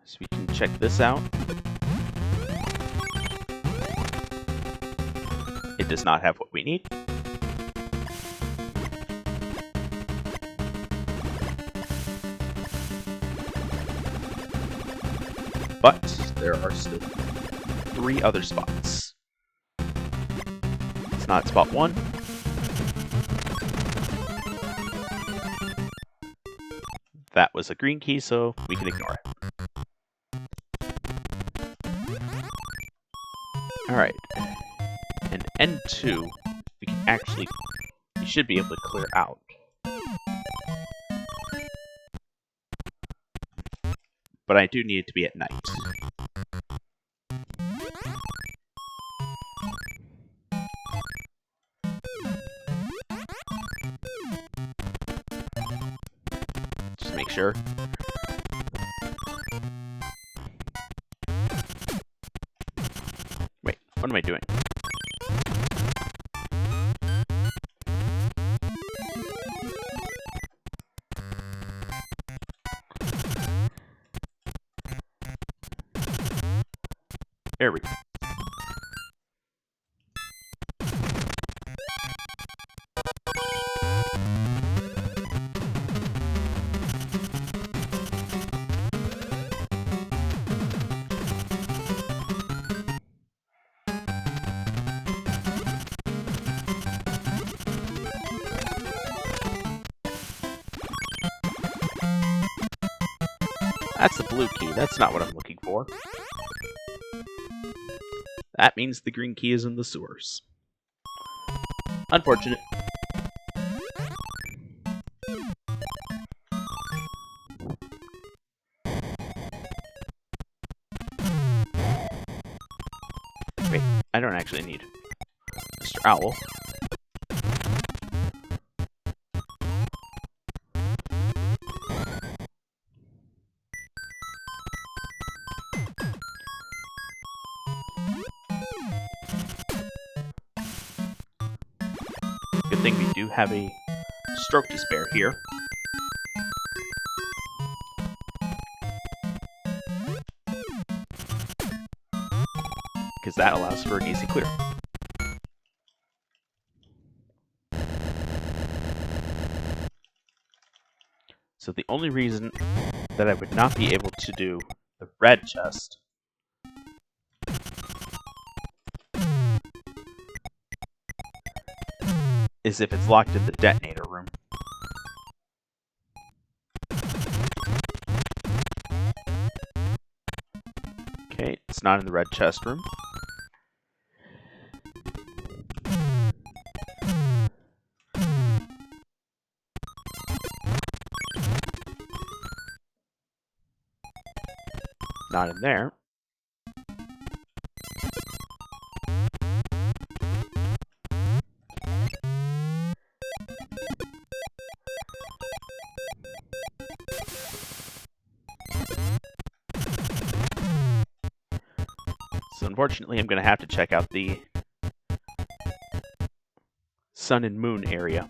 So we can check this out. It does not have what we need. But there are still 3 other spots. It's not spot 1. That was a green key, so we can ignore it. Alright. And N2, we should be able to clear out. but I do need it to be at night. Just make sure. Wait, what am I doing? There we go. That's the blue key. That's not what I'm looking for. That means the green key is in the sewers. Unfortunate. Wait, I don't actually need Mr. Owl. Good thing we do have a stroke to spare here. Because that allows for an easy clear. So the only reason that I would not be able to do the red chest is if it's locked in the detonator room. Okay, it's not in the red chest room. Not in there. So unfortunately, I'm going to have to check out the sun and moon area.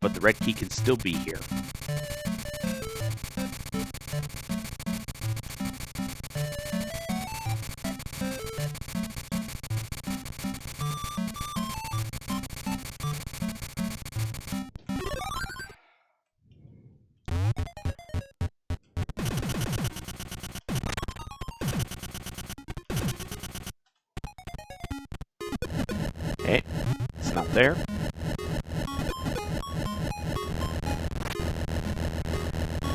But the red key can still be here. Okay, it's not there.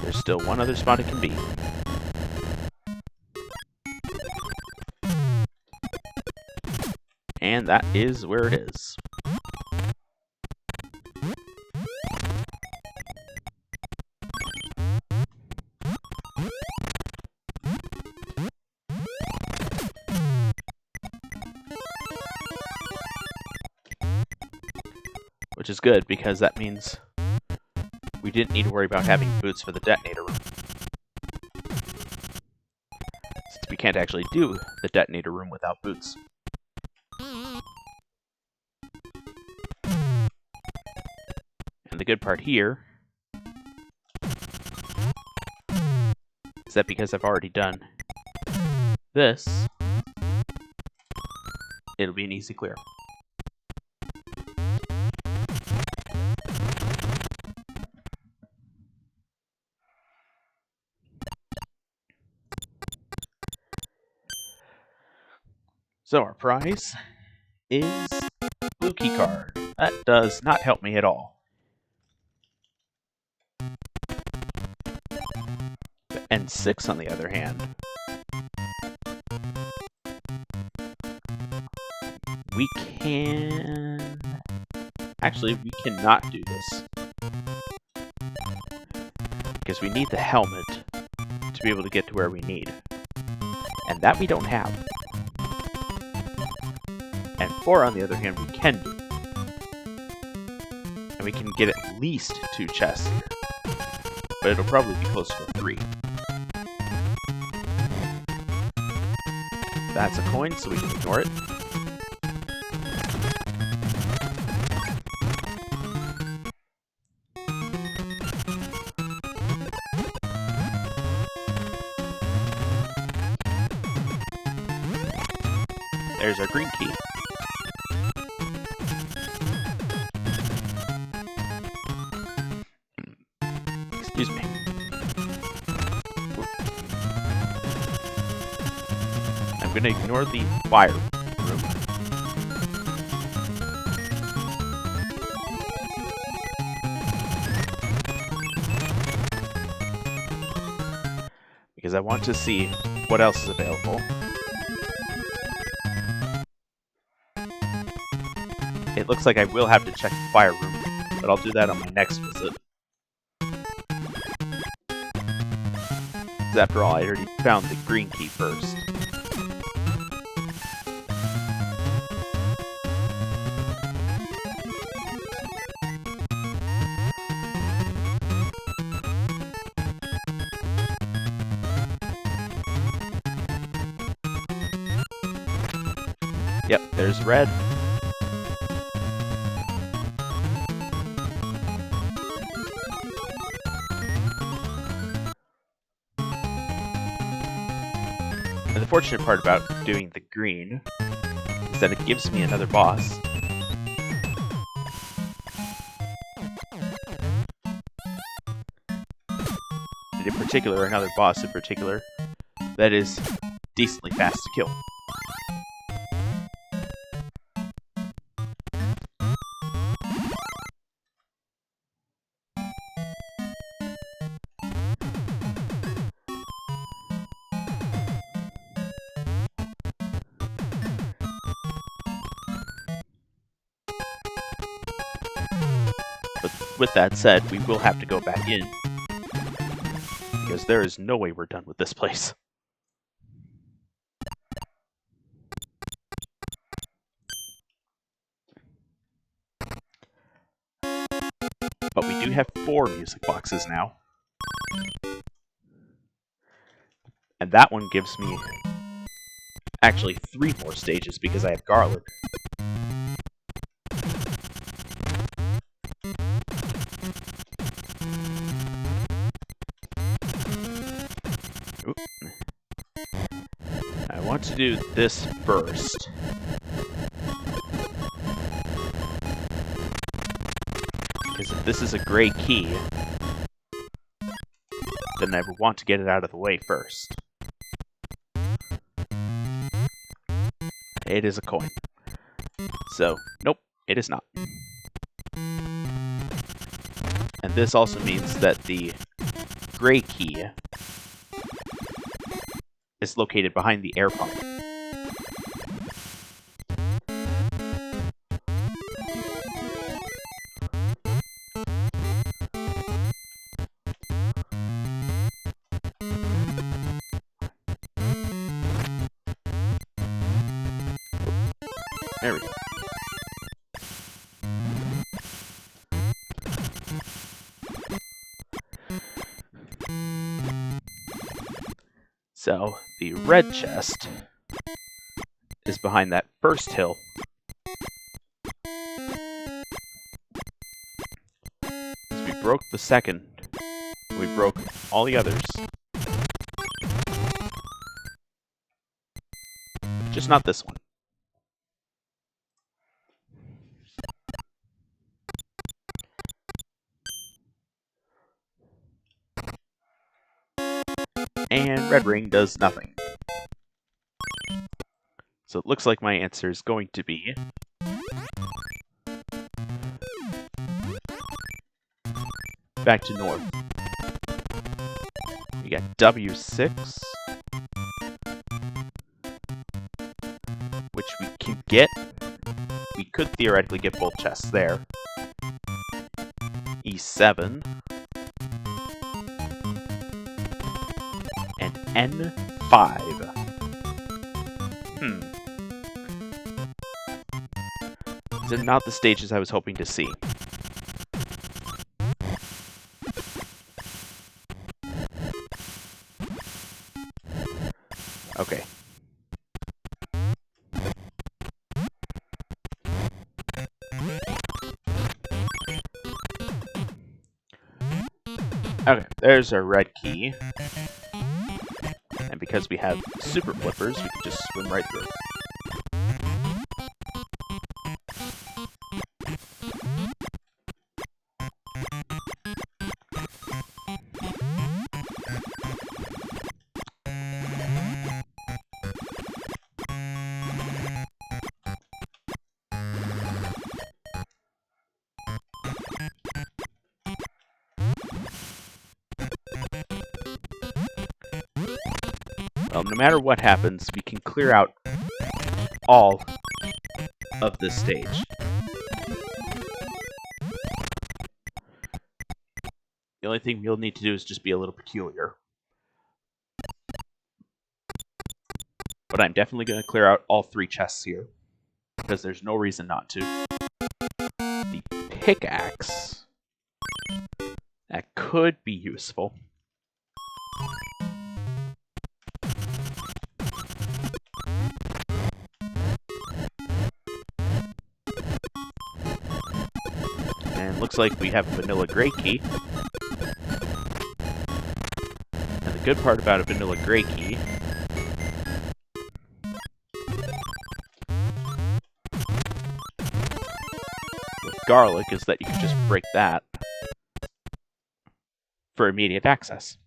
There's still one other spot it can be. And that is where it is. Which is good, because that means we didn't need to worry about having boots for the detonator room. Since we can't actually do the detonator room without boots. And the good part here is that because I've already done this, it'll be an easy clear. So our prize is blue key card. That does not help me at all. And 6 on the other hand. we can... Actually, we cannot do this. Because we need the helmet to be able to get to where we need. And that we don't have. And 4, on the other hand, we can do. And we can get at least 2 chests here. But it'll probably be closer to 3. That's a coin, so we can ignore it. There's our green key. Excuse me. I'm going to ignore the fire room. Because I want to see what else is available. It looks like I will have to check the fire room, but I'll do that on my next visit. Because after all, I already found the green key first. Yep, there's red. And the fortunate part about doing the green is that it gives me another boss. And in particular, another boss in particular, that is decently fast to kill. But with that said, we will have to go back in. Because there is no way we're done with this place. But we do have 4 music boxes now. And that one gives me actually 3 more stages because I have garlic. Oop. I want to do this first. Because if this is a gray key, then I would want to get it out of the way first. It is a coin. So, nope, it is not. And this also means that the gray key is located behind the air pump. There we go. So, the red chest is behind that first hill. As we broke the second, we broke all the others. Just not this one. And red ring does nothing. So it looks like my answer is going to be back to north. We got W6, which we can get could theoretically get both chests there. E7. And N5. These are not the stages I was hoping to see. Okay. Okay, there's our red key. And because we have super flippers, we can just swim right through. Well, no matter what happens, we can clear out all of this stage. The only thing we'll need to do is just be a little peculiar. But I'm definitely going to clear out all 3 chests here, because there's no reason not to. The pickaxe, that could be useful. And looks like we have a vanilla gray key. And the good part about a vanilla gray key with garlic is that you can just break that for immediate access.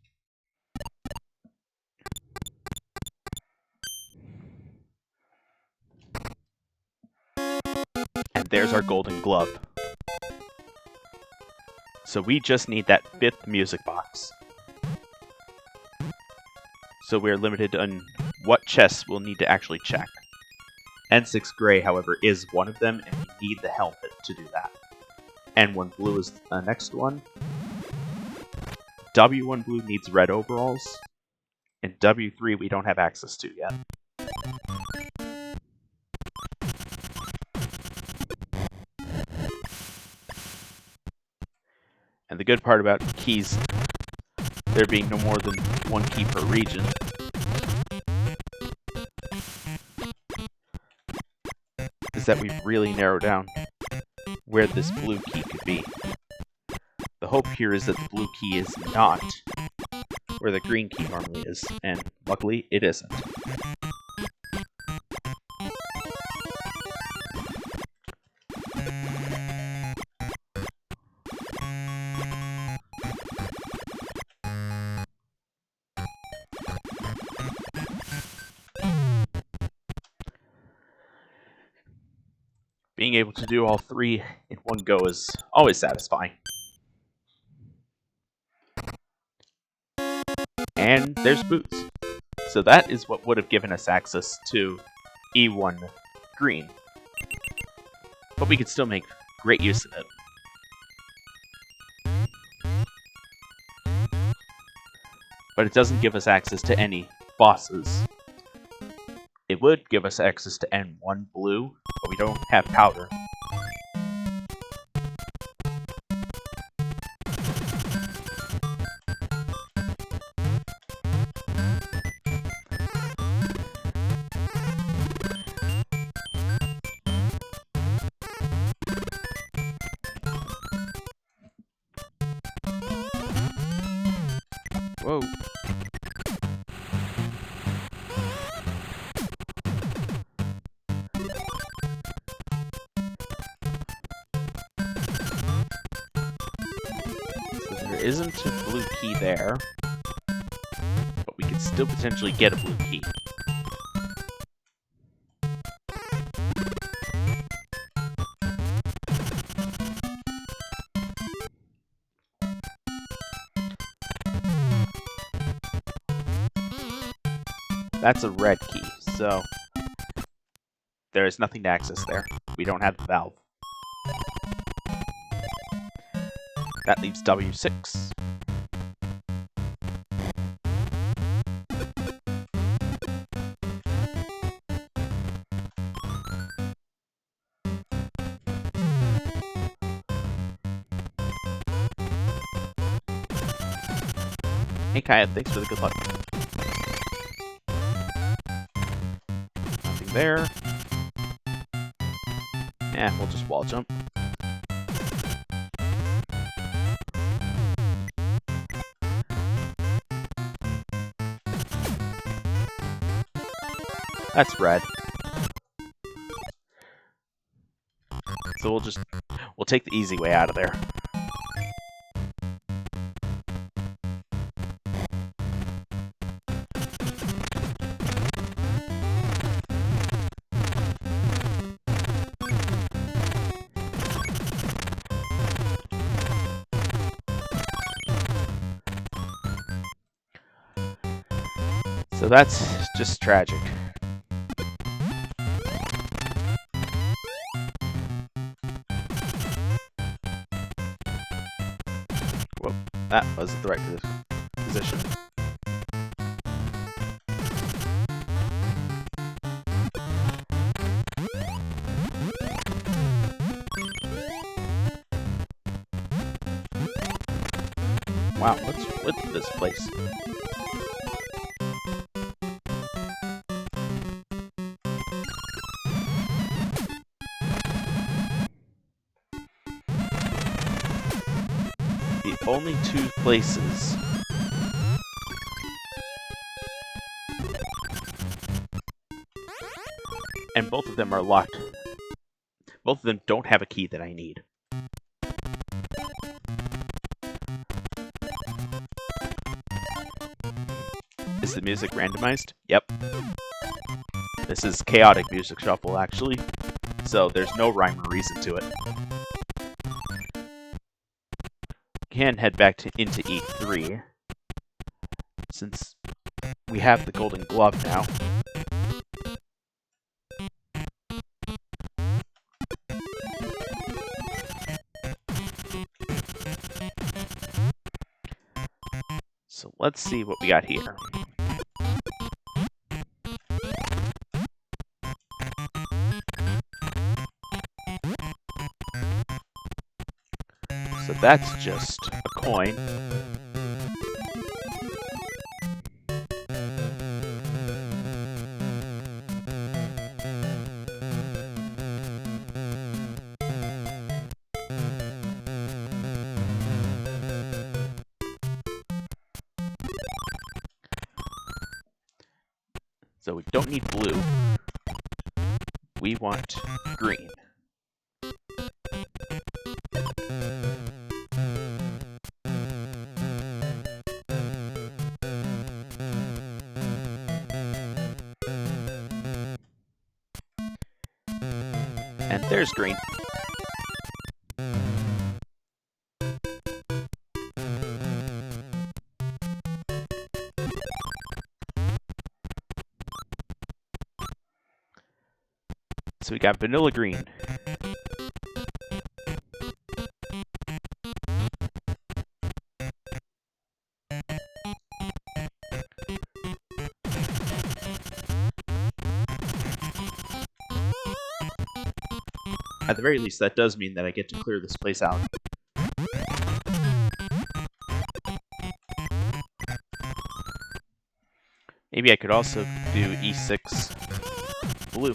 And there's our golden glove. So we just need that 5th music box. So we're limited on what chests we'll need to actually check. N6 gray, however, is one of them, and we need the helmet to do that. N1 blue is the next one. W1 blue needs red overalls. And W3 we don't have access to yet. And the good part about keys, there being no more than 1 key per region, is that we've really narrowed down where this blue key could be. The hope here is that the blue key is not where the green key normally is, and luckily it isn't. Being able to do all 3 in one go is always satisfying. And there's boots. So that is what would have given us access to E1 green. But we could still make great use of it. But it doesn't give us access to any bosses. It would give us access to N1 blue, but we don't have powder. Whoa. Isn't a blue key there, but we could still potentially get a blue key. That's a red key, so there is nothing to access there. we don't have the valve. That leaves W6. Hey Kaya, thanks for the good luck. Nothing there. Yeah, we'll just wall jump. That's red. So we'll take the easy way out of there. So that's just tragic. Whoa, that wasn't the right position. Wow, what's with this place? The only two places and both of them are locked. Both of them don't have a key that I need. Is the music randomized? Yep. This is chaotic music shuffle, actually, so there's no rhyme or reason to it. Can head back into E3, since we have the golden glove now. So let's see what we got here. So that's just a coin. So we don't need blue. We want green. And there's green. So we got vanilla green. At the very least, that does mean that I get to clear this place out. Maybe I could also do E6 blue.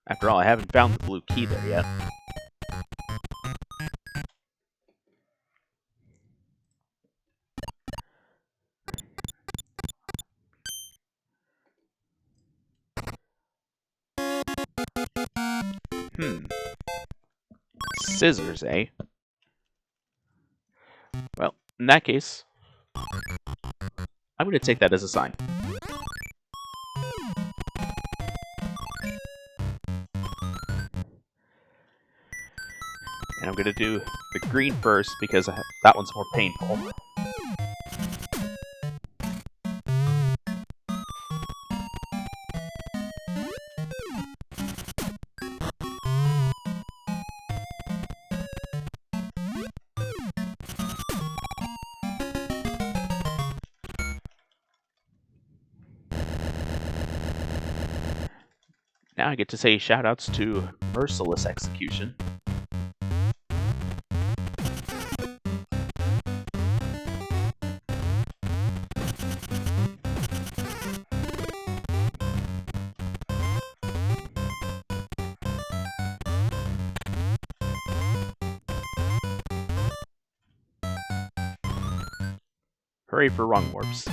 After all, I haven't found the blue key there yet. Scissors, eh? Well, in that case, I'm going to take that as a sign. And I'm going to do the green first because that one's more painful. Now I get to say shoutouts to Merciless Execution. Hooray for rung warps.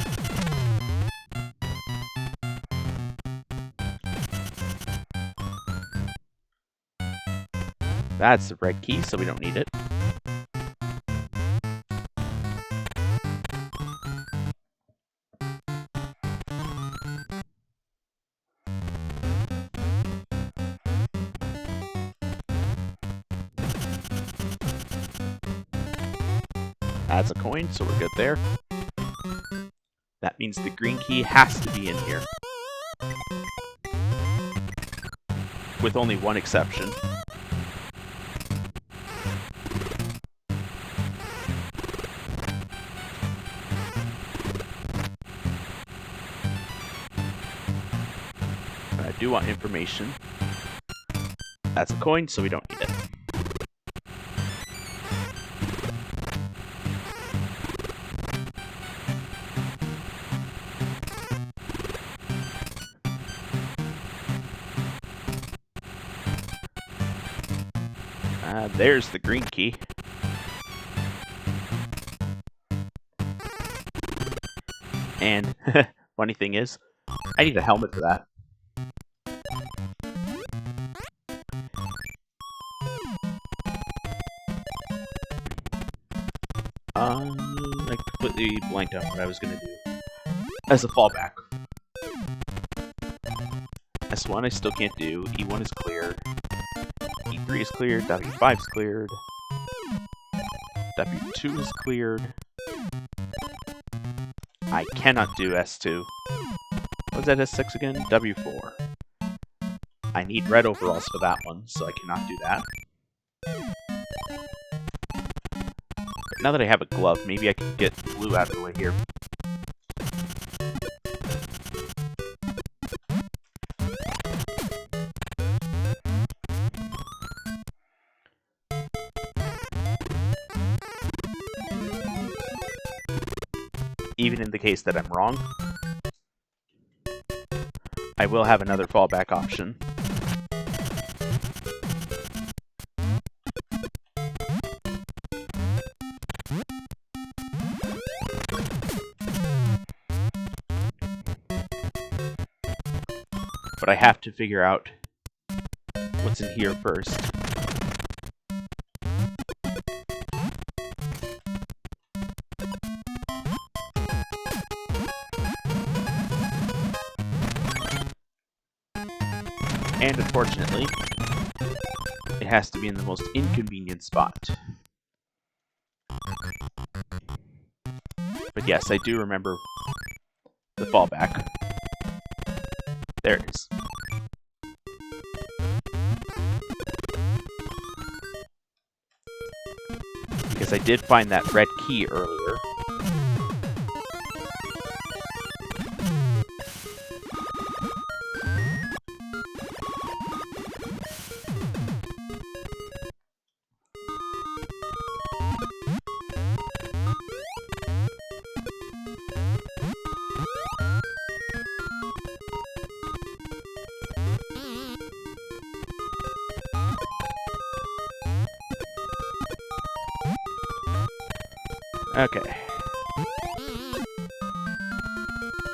That's the red key, so we don't need it. That's a coin, so we're good there. That means the green key has to be in here. With only one exception. But I do want information. That's a coin, so we don't need it. There's the green key. And funny thing is, I need a helmet for that. I completely blanked out what I was going to do as a fallback. S1 I still can't do, E1 is cleared. E3 is cleared, W5 is cleared, W2 is cleared. I cannot do S2. What's that S6 again? W4. I need red overalls for that one, so I cannot do that. But now that I have a glove, maybe I can get blue out of the way here. Even in the case that I'm wrong, I will have another fallback option. But I have to figure out what's in here first. And unfortunately, it has to be in the most inconvenient spot. But yes, I do remember the fallback. There it is. Because I did find that red key earlier. Okay.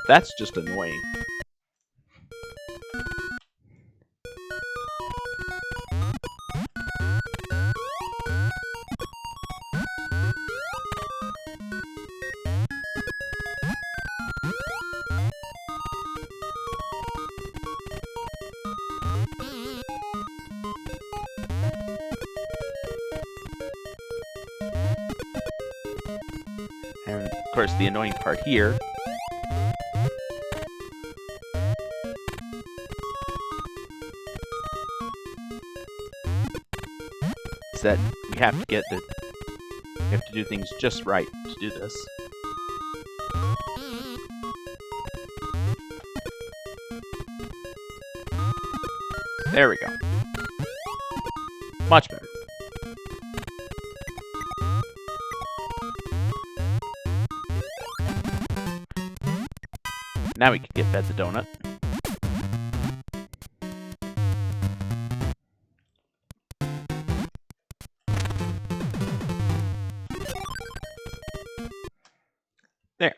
That's just annoying. And, of course, the annoying part here is that we have to do things just right to do this. There we go. Much better. Now we can get fed the donut. There.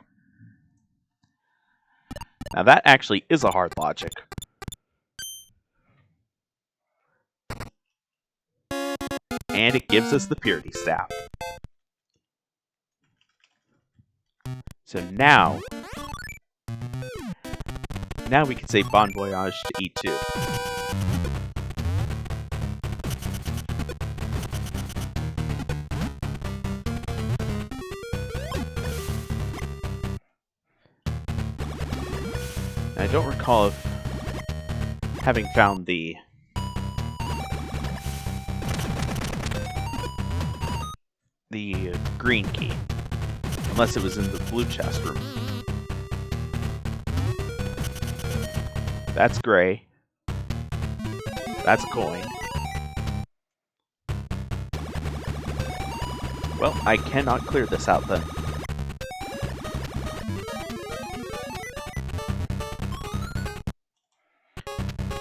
Now that actually is a hard logic. And it gives us the purity staff. So now we can say bon voyage to E2. I don't recall of having found the green key, unless it was in the blue chest room. That's gray. That's a coin. Well, I cannot clear this out then.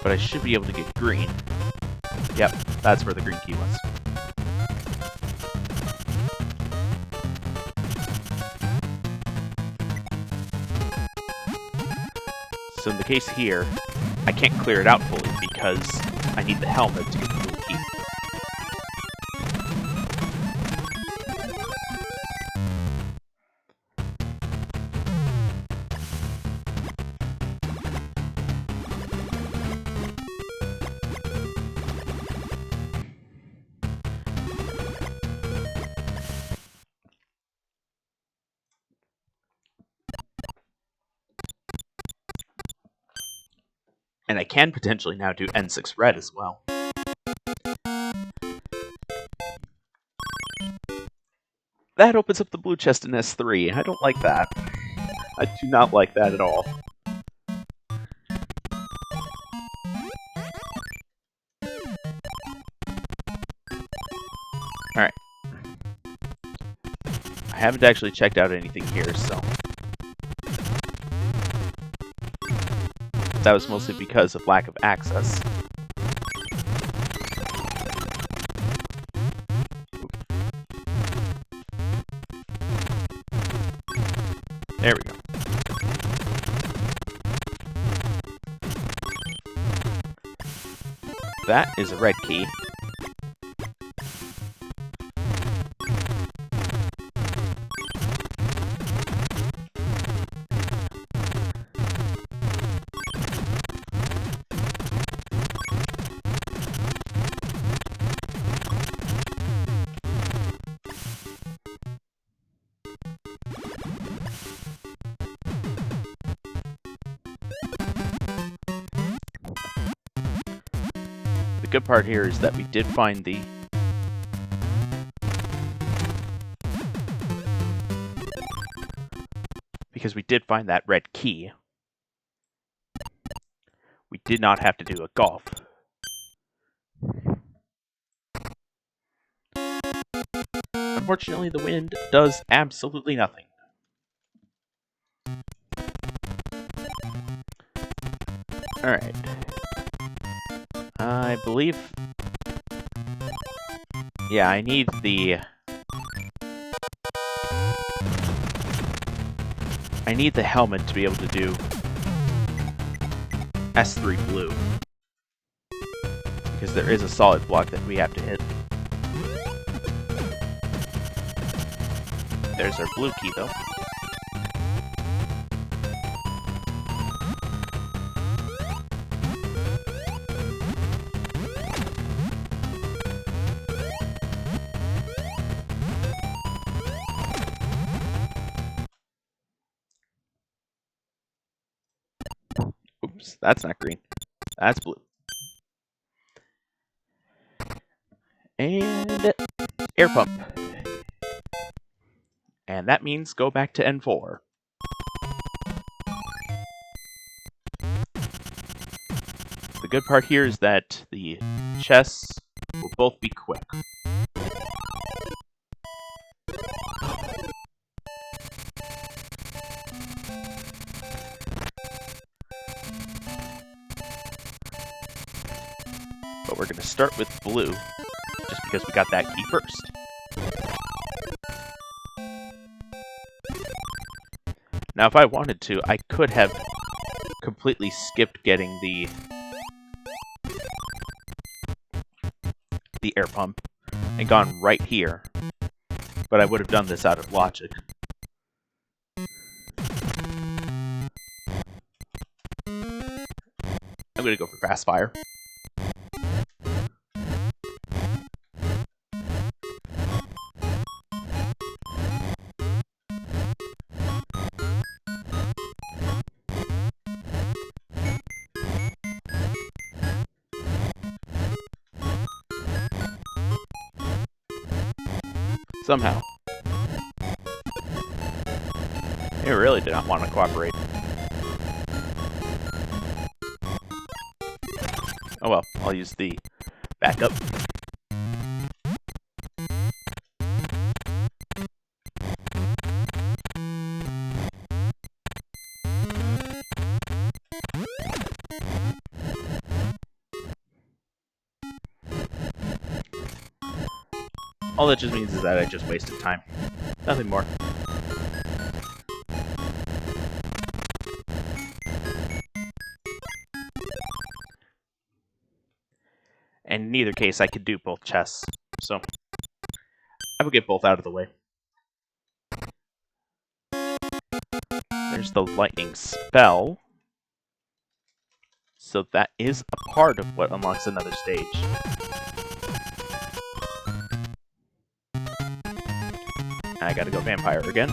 But I should be able to get green. Yep, that's where the green key was. So in the case here, I can't clear it out fully because I need the helmet to get the blue key. And I can potentially now do N6 red as well. That opens up the blue chest in S3. I don't like that. I do not like that at all. Alright. I haven't actually checked out anything here, so... that was mostly because of lack of access. There we go. That is a red key. The good part here is that we did find the because we did find that red key, we did not have to do a golf. Unfortunately, the wind does absolutely nothing. Alright. I believe... yeah, I need the... I need the helmet to be able to do S3 blue. Because there is a solid block that we have to hit. There's our blue key, though. Oops, that's not green. That's blue. And air pump. And that means go back to N4. The good part here is that the chests will both be quick. But we're going to start with blue, just because we got that key first. Now, if I wanted to, I could have completely skipped getting the air pump and gone right here, but I would have done this out of logic. I'm going to go for fast fire. Somehow. They really did not want to cooperate. Oh well, I'll use the backup. All that just means is that I just wasted time. Nothing more. And in either case, I could do both chests. So, I will get both out of the way. There's the lightning spell. So that is a part of what unlocks another stage. I gotta go vampire again.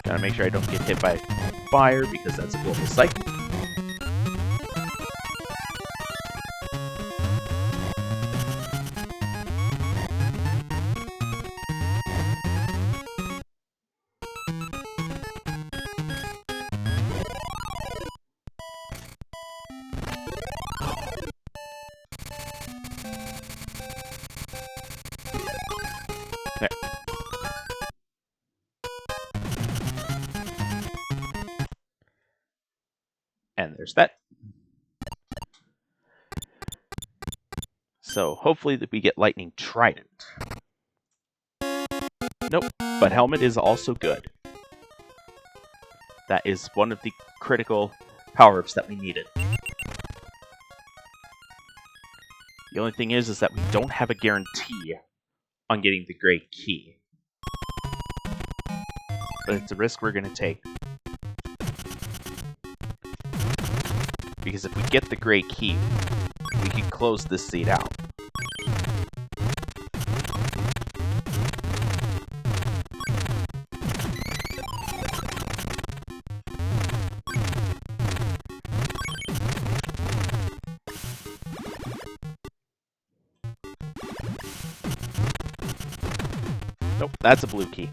Gotta make sure I don't get hit by fire because that's a global cycle. There. And there's that. So hopefully that we get Lightning Trident. Nope, but Helmet is also good. That is one of the critical power-ups that we needed. The only thing is that we don't have a guarantee on getting the gray key. But it's a risk we're going to take. Because if we get the gray key, we can close this seed out. Nope, that's a blue key.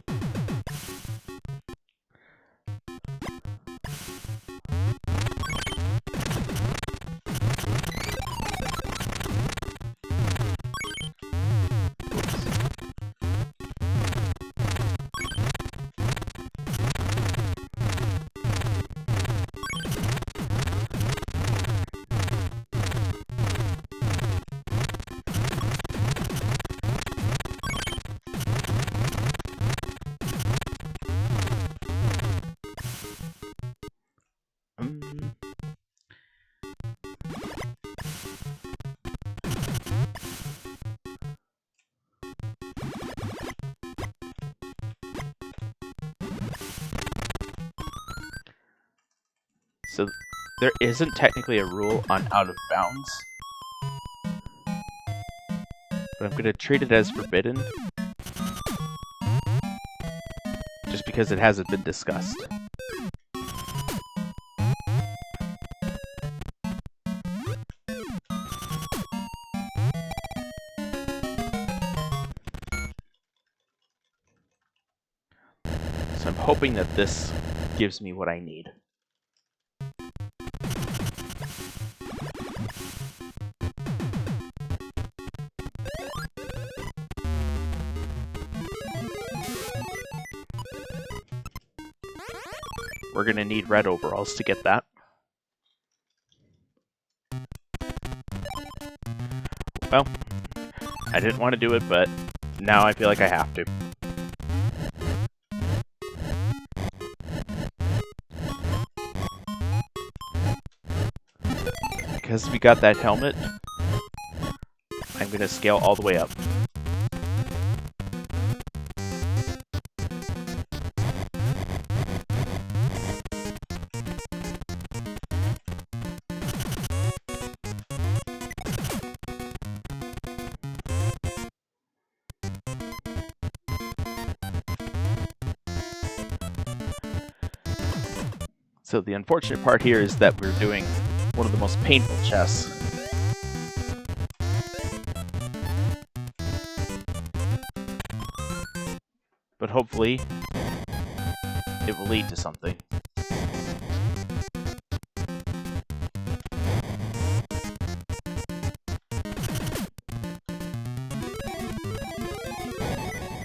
So there isn't technically a rule on out of bounds, but I'm going to treat it as forbidden, just because it hasn't been discussed. So I'm hoping that this gives me what I need. We're going to need red overalls to get that. Well, I didn't want to do it, but now I feel like I have to. Because we got that helmet, I'm going to scale all the way up. So the unfortunate part here is that we're doing one of the most painful chests. But hopefully, it will lead to something.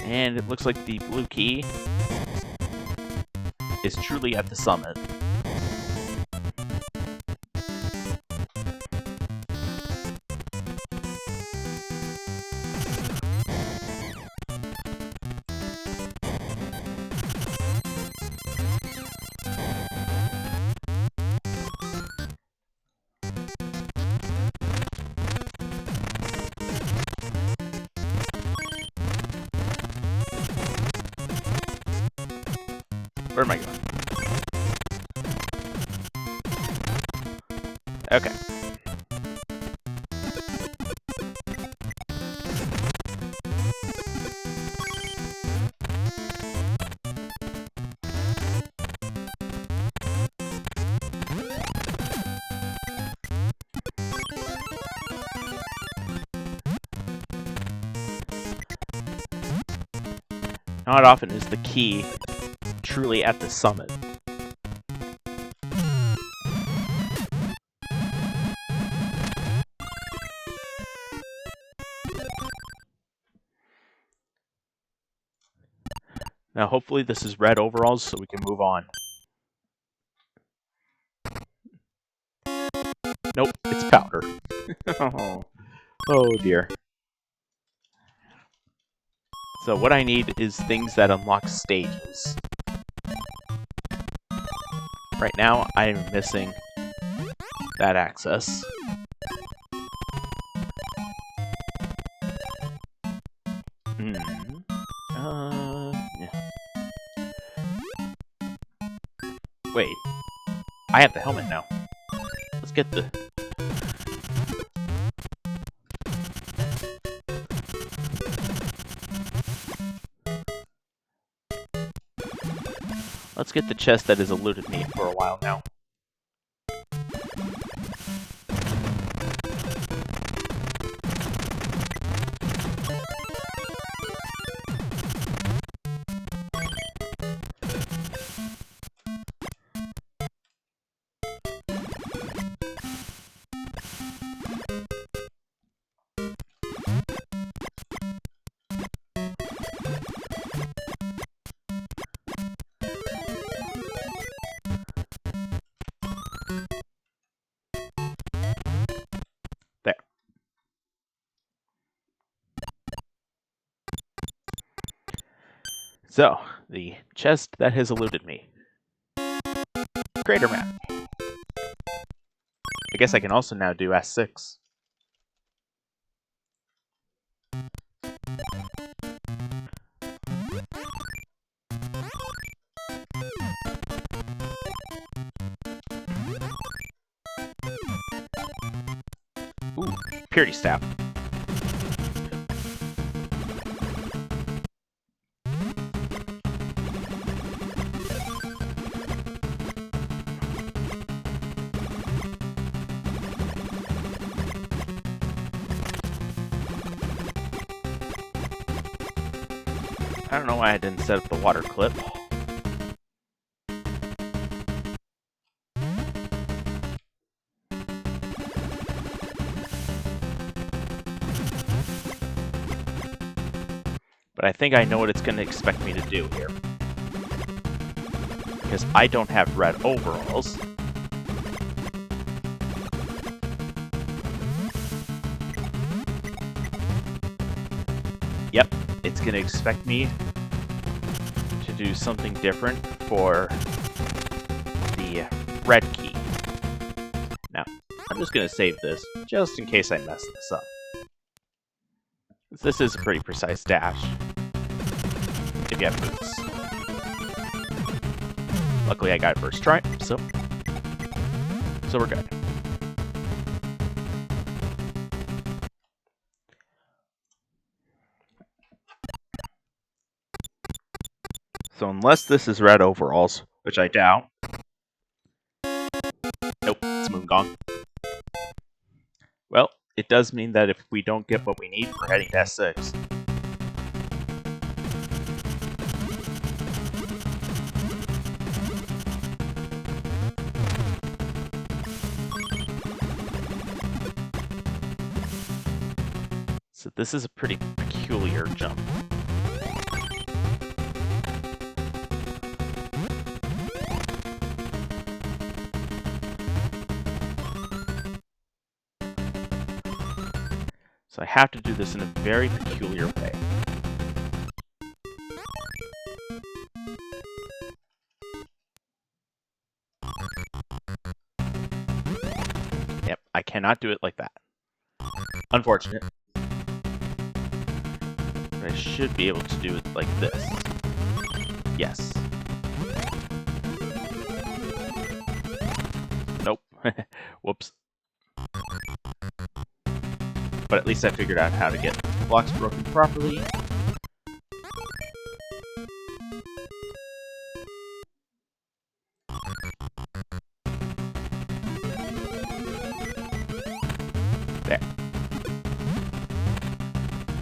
And it looks like the blue key is truly at the summit. Where am I going? Okay. Not often is the key truly at the summit. Now hopefully this is red overalls so we can move on. Nope, it's powder. Oh dear. So what I need is things that unlock stages. Right now, I am missing that access. Yeah. Wait. I have the helmet now. Let's get the... Let's get the chest that has eluded me for a while now. There. So, the chest that has eluded me. Crater map. I guess I can also now do S6. Ooh, purity staff. I don't know why I didn't set up the water clip. But I think I know what it's going to expect me to do here. Because I don't have red overalls. Yep, it's going to expect me to do something different for the red key. Now, I'm just going to save this, just in case I mess this up. This is a pretty precise dash, if you have boots. Luckily I got it first try, so we're good. So unless this is red overalls, which I doubt. Nope, it's Moon Gong. Well, it does mean that if we don't get what we need, we're heading to S6. So this is a pretty peculiar jump. So I have to do this in a very peculiar way. Yep, I cannot do it like that. Unfortunate. But I should be able to do it like this. Yes. Nope. Whoops. But at least I figured out how to get blocks broken properly. There.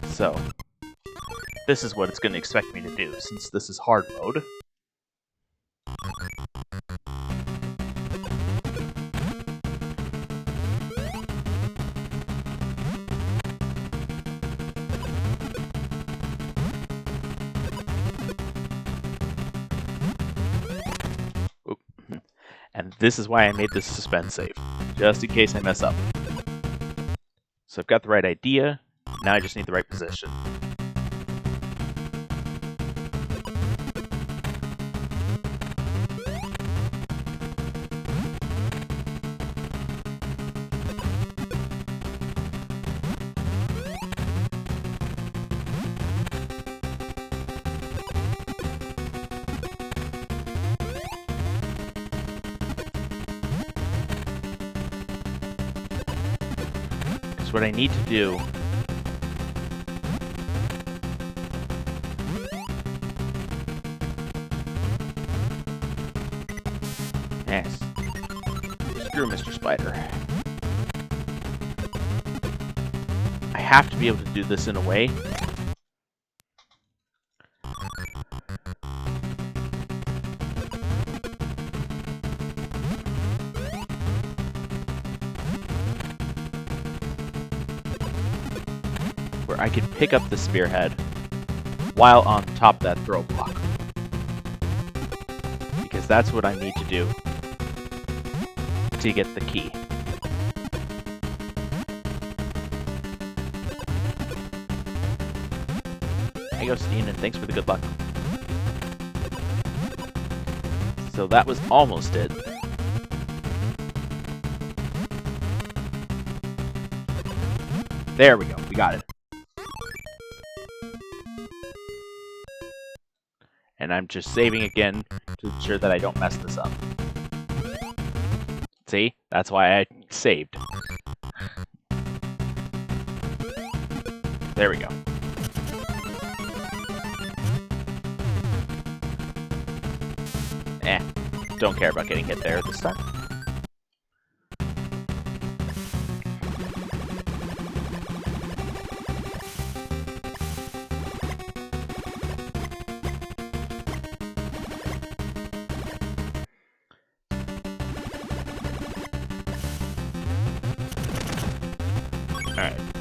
So, this is what it's going to expect me to do, since this is hard mode. And this is why I made this suspend save, just in case I mess up. So I've got the right idea, now I just need the right position. What I need to do yes, screw Mr. Spider. I have to be able to do this in a way where I can pick up the spearhead while on top of that throw block. Because that's what I need to do to get the key. Hey, go Steen, and thanks for the good luck. So that was almost it. There we go, we got it. And I'm just saving again to ensure that I don't mess this up. See? That's why I saved. There we go. Don't care about getting hit there this time.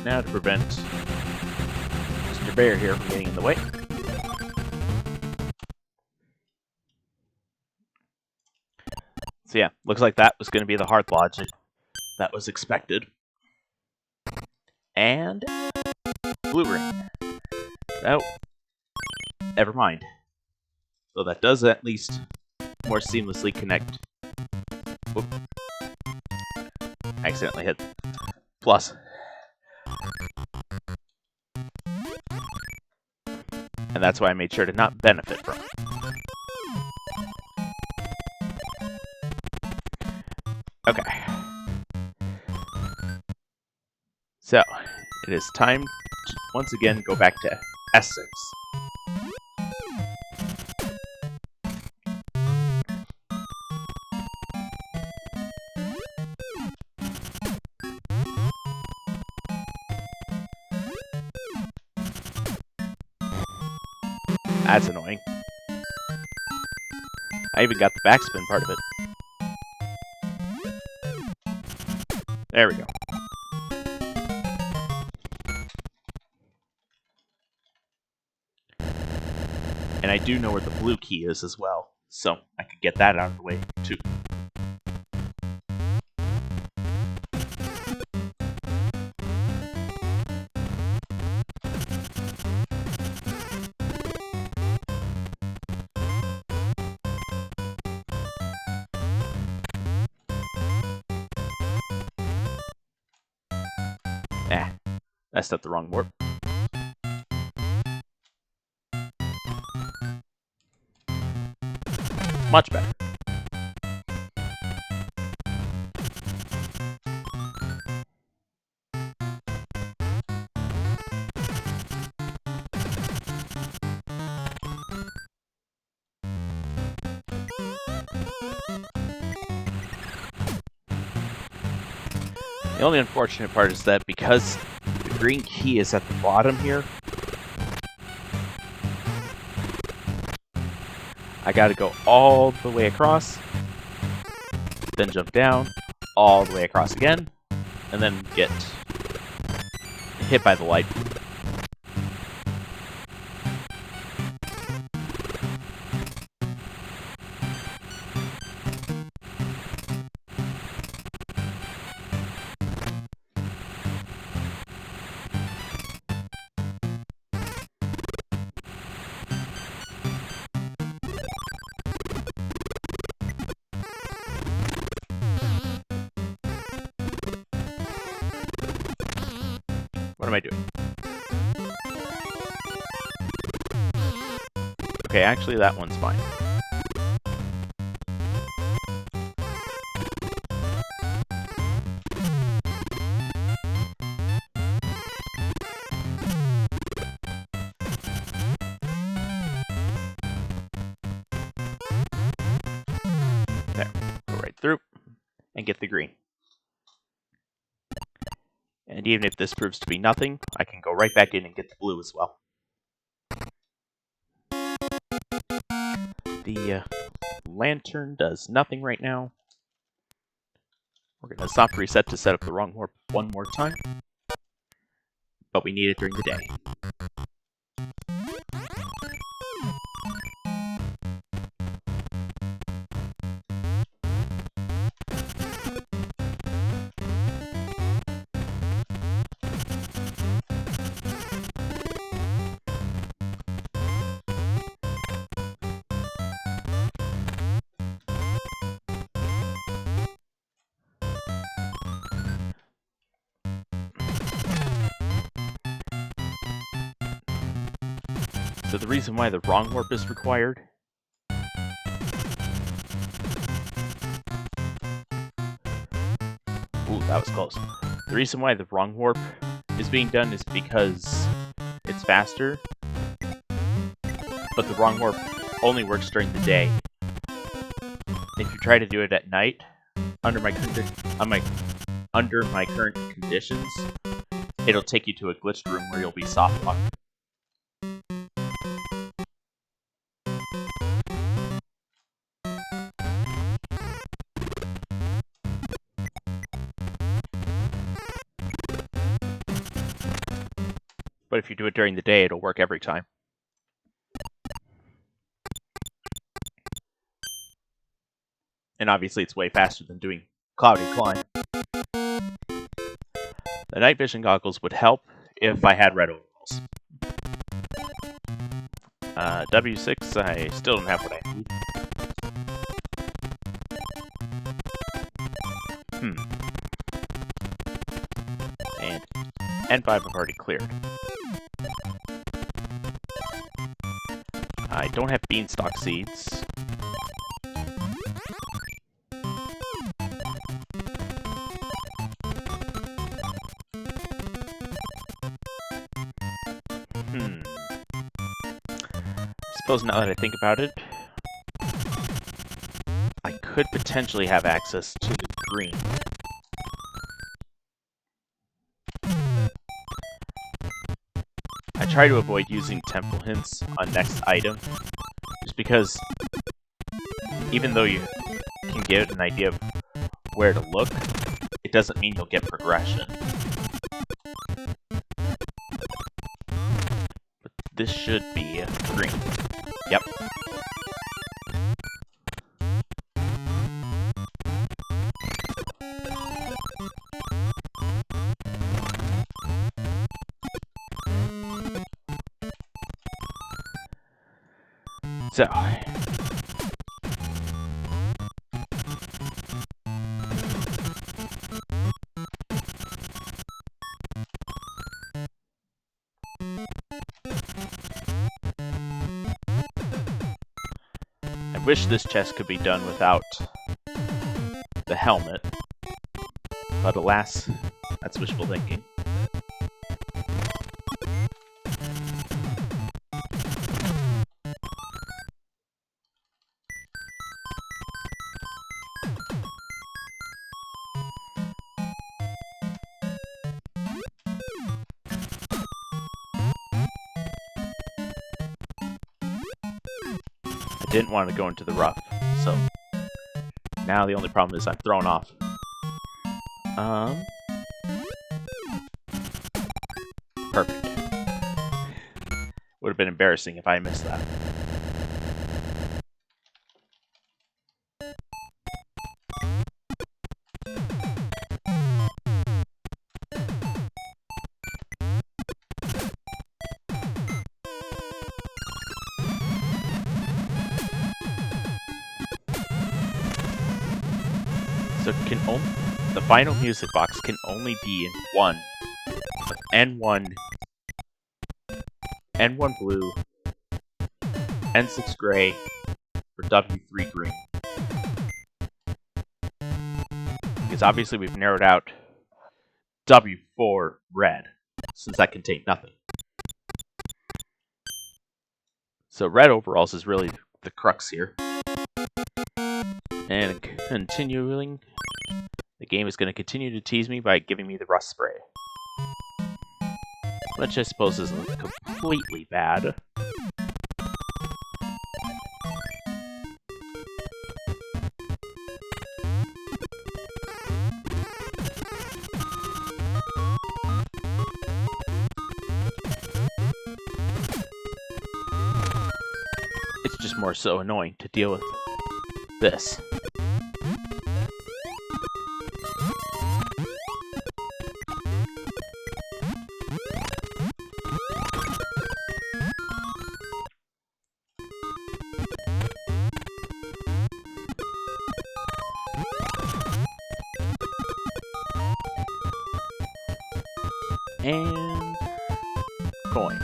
now to prevent Mr. Bear here from getting in the way. So yeah, looks like that was going to be the hard logic that was expected. And blue ring. Oh, never mind. So that does at least more seamlessly connect. Whoop. Accidentally hit plus. And that's why I made sure to not benefit from it. Okay. So, it is time to once again go back to S6. That's annoying. I even got the backspin part of it. There we go. And I do know where the blue key is as well, so I could get that out of the way too. Messed up the wrong warp. Much better. The only unfortunate part is that because the green key is at the bottom here, I gotta go all the way across, then jump down, all the way across again, and then get hit by the light. What am I doing? Okay, actually that one's fine. There, go right through and get the green. And even if this proves to be nothing, I can go right back in and get the blue as well. The lantern does nothing right now. We're going to soft reset to set up the wrong warp one more time. But we need it during the day. So the reason why the wrong warp is required ooh, that was close. The reason why the wrong warp is being done is because it's faster, but the wrong warp only works during the day. If you try to do it at night, under my current conditions, it'll take you to a glitched room where you'll be soft locked. But if you do it during the day, it'll work every time. And obviously it's way faster than doing Cloudy Climb. The night vision goggles would help if I had red overalls. W6, I still don't have what I need. And N5 I've already cleared. I don't have Beanstalk Seeds. I suppose now that I think about it, I could potentially have access to the green. I try to avoid using temple hints on next item, just because even though you can get an idea of where to look, it doesn't mean you'll get progression. But this should be green. Yep. So, I wish this chest could be done without the helmet, but alas, that's wishful thinking. I didn't want to go into the rough, so now the only problem is I'm thrown off. Perfect. Would have been embarrassing if I missed that. So the final music box can only be in one with N1 blue, N6 gray, or W3 green. Because obviously we've narrowed out W4 red, since that contained nothing. So red overalls is really the crux here. And continuing, the game is going to continue to tease me by giving me the rust spray. Which I suppose isn't completely bad. It's just more so annoying to deal with this. And coin.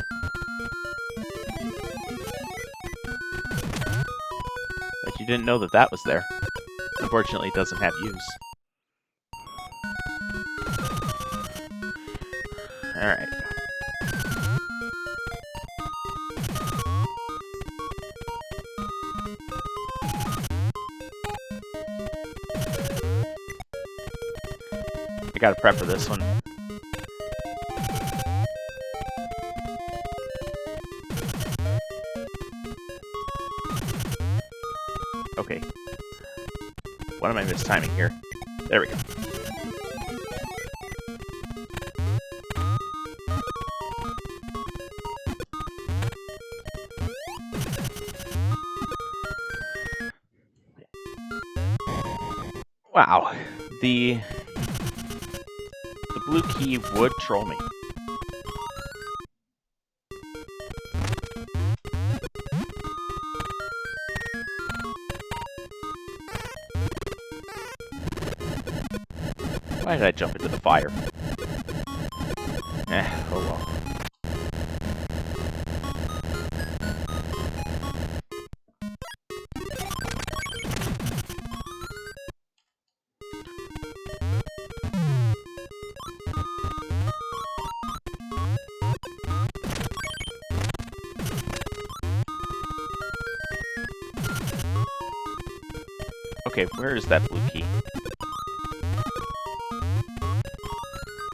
Bet you didn't know that that was there. Unfortunately, it doesn't have use. Alright. I gotta prep for this one. Okay. What am I mistiming here? There we go. Wow, the blue key would troll me. Why did I jump into the fire? Oh well. Okay, where is that blue key?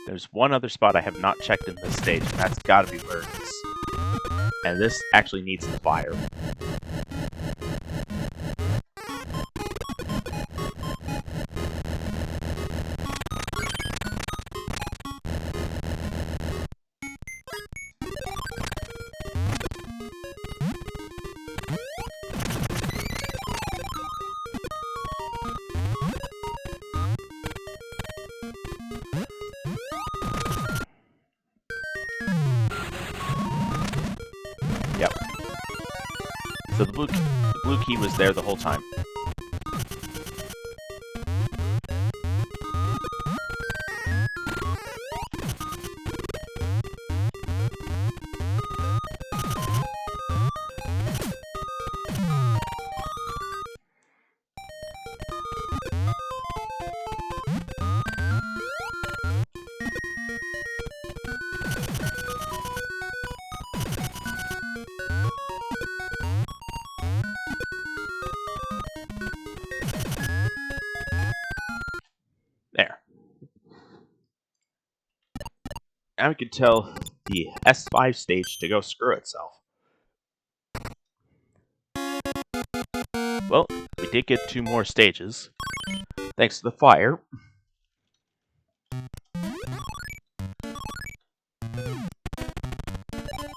There's one other spot I have not checked in this stage, and that's gotta be where it is. And this actually needs the fire. Yep. So the blue key was there the whole time. There. Now we can tell the S5 stage to go screw itself. Well, we did get 2 more stages, thanks to the fire.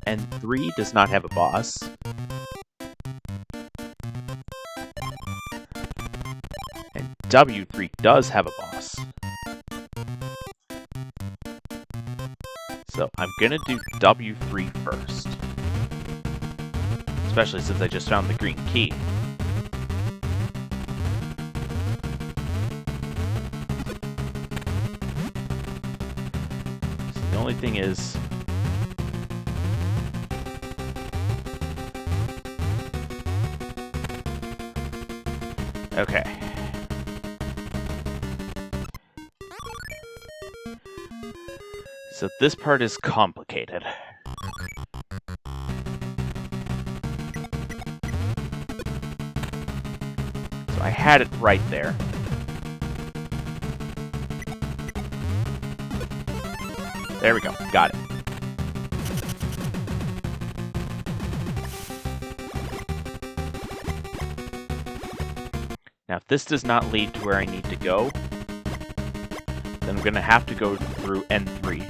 And 3 does not have a boss. And W3 does have a boss. So I'm gonna do W3 first. Especially since I just found the green key. So the only thing is... Okay. So this part is complicated. So I had it right there. There we go. Got it. Now, if this does not lead to where I need to go, then I'm going to have to go through N3.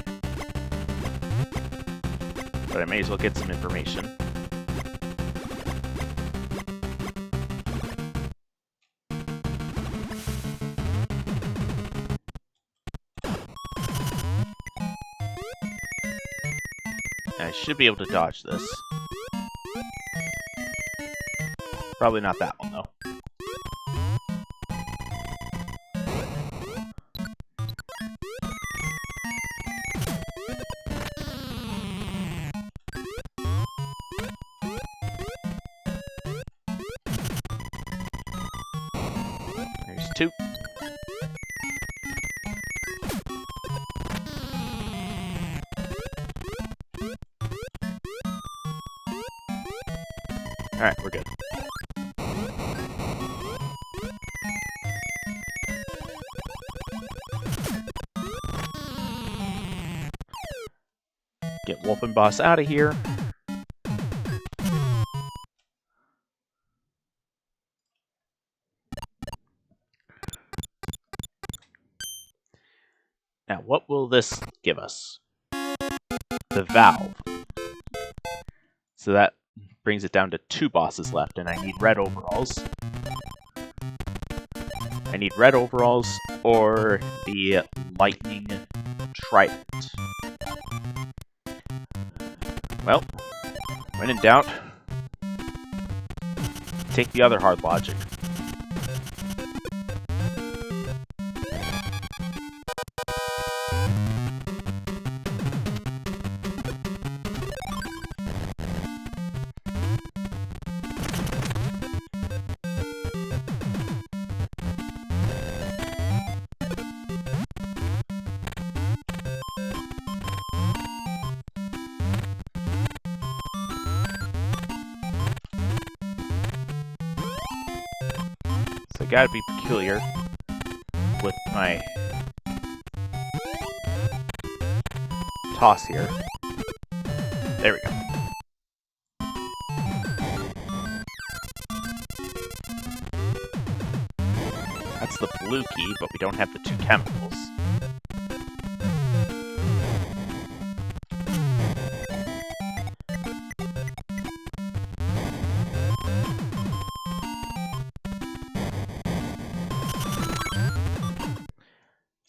But I may as well get some information. And I should be able to dodge this. Probably not that one, though. There's 2. Alright, we're good. Get Wolf and Boss out of here. Now, what will this give us? The valve. So that brings it down to 2 bosses left, and I need red overalls. I need red overalls or the lightning trident. Well, when in doubt, take the other hard logic. So I gotta be peculiar with my toss here. There we go. That's the blue key, but we don't have the 2 chemicals.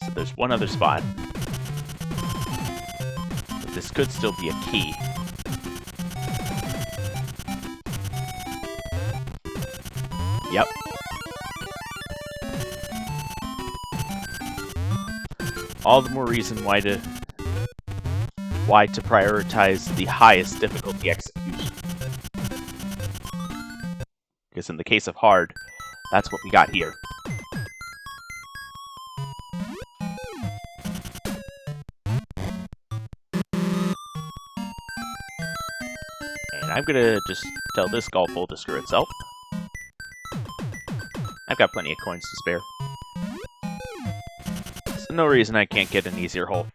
So there's one other spot. But this could still be a key. Yep. All the more reason why to prioritize the highest difficulty execution. Because in the case of hard, that's what we got here. And I'm gonna just tell this golf hole to screw itself. I've got plenty of coins to spare. So no reason I can't get an easier hole.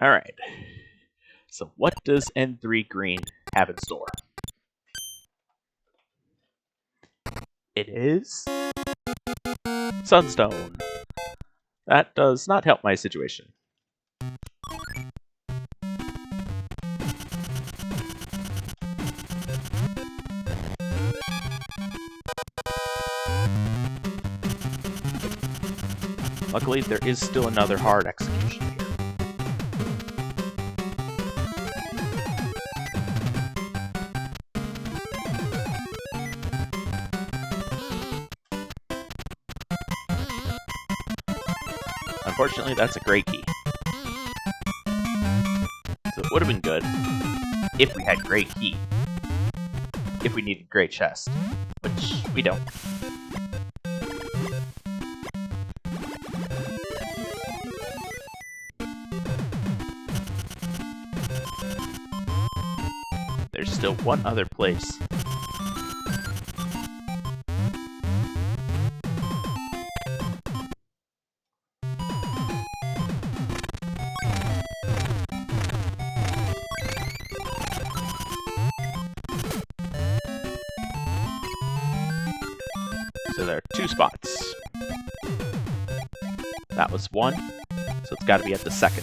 Alright, so what does N3 Green have in store? It is Sunstone. That does not help my situation. Luckily, there is still another hard execution here. Unfortunately, that's a gray key. So it would have been good if we had gray key. If we needed gray chest. Which we don't. There's still one other place. So there are 2 spots. That was 1, so it's got to be at the 2nd.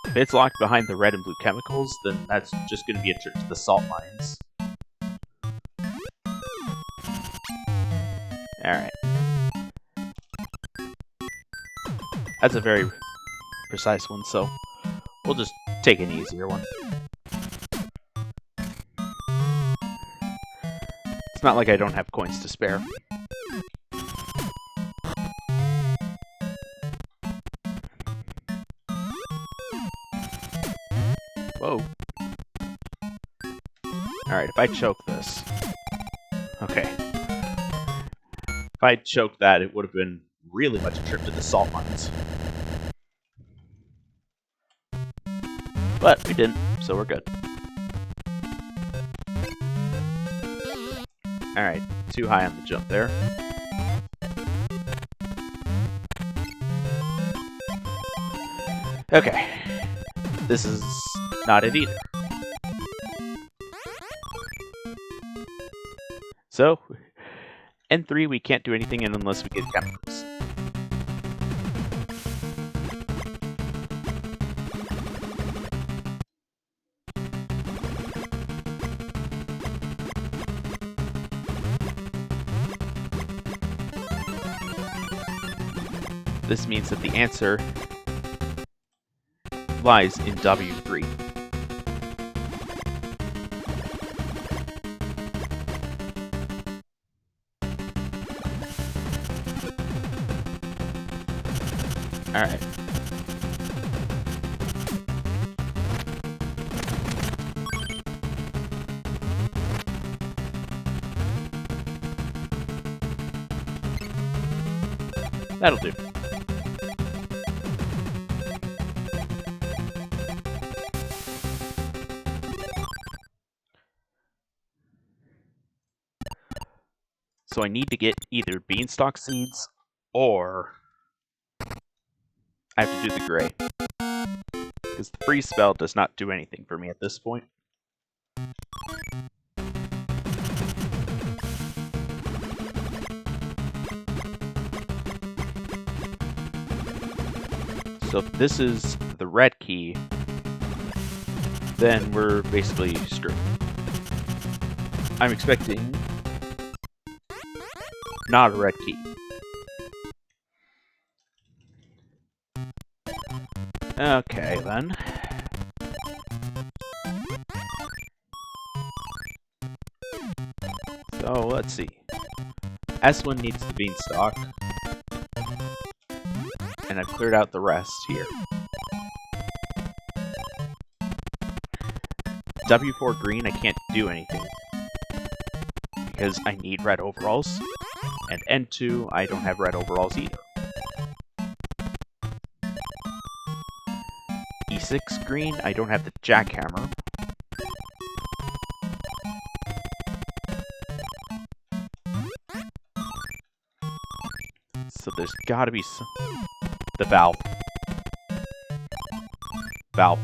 If it's locked behind the red and blue chemicals, then that's just going to be a trip to the salt mines. Alright. That's a very precise one, so we'll just take an easier one. It's not like I don't have coins to spare. Whoa. Alright, if I choke this... Okay. If I choked that, it would have been really much a trip to the salt mines. But we didn't, so we're good. Alright, too high on the jump there. Okay. This is not it either. So, N3 we can't do anything in unless we get chemicals. This means that the answer lies in W3. Alright. That'll do. So I need to get either Beanstalk Seeds or I have to do the gray. Because the freeze spell does not do anything for me at this point. So if this is the red key, then we're basically screwed. I'm expecting not a red key. Okay, then. So, let's see. S1 needs the beanstalk. And I've cleared out the rest here. W4 green, I can't do anything. Because I need red overalls. And N2, I don't have red overalls either. E6 green, I don't have the jackhammer. So there's gotta be some... The valve. Valve.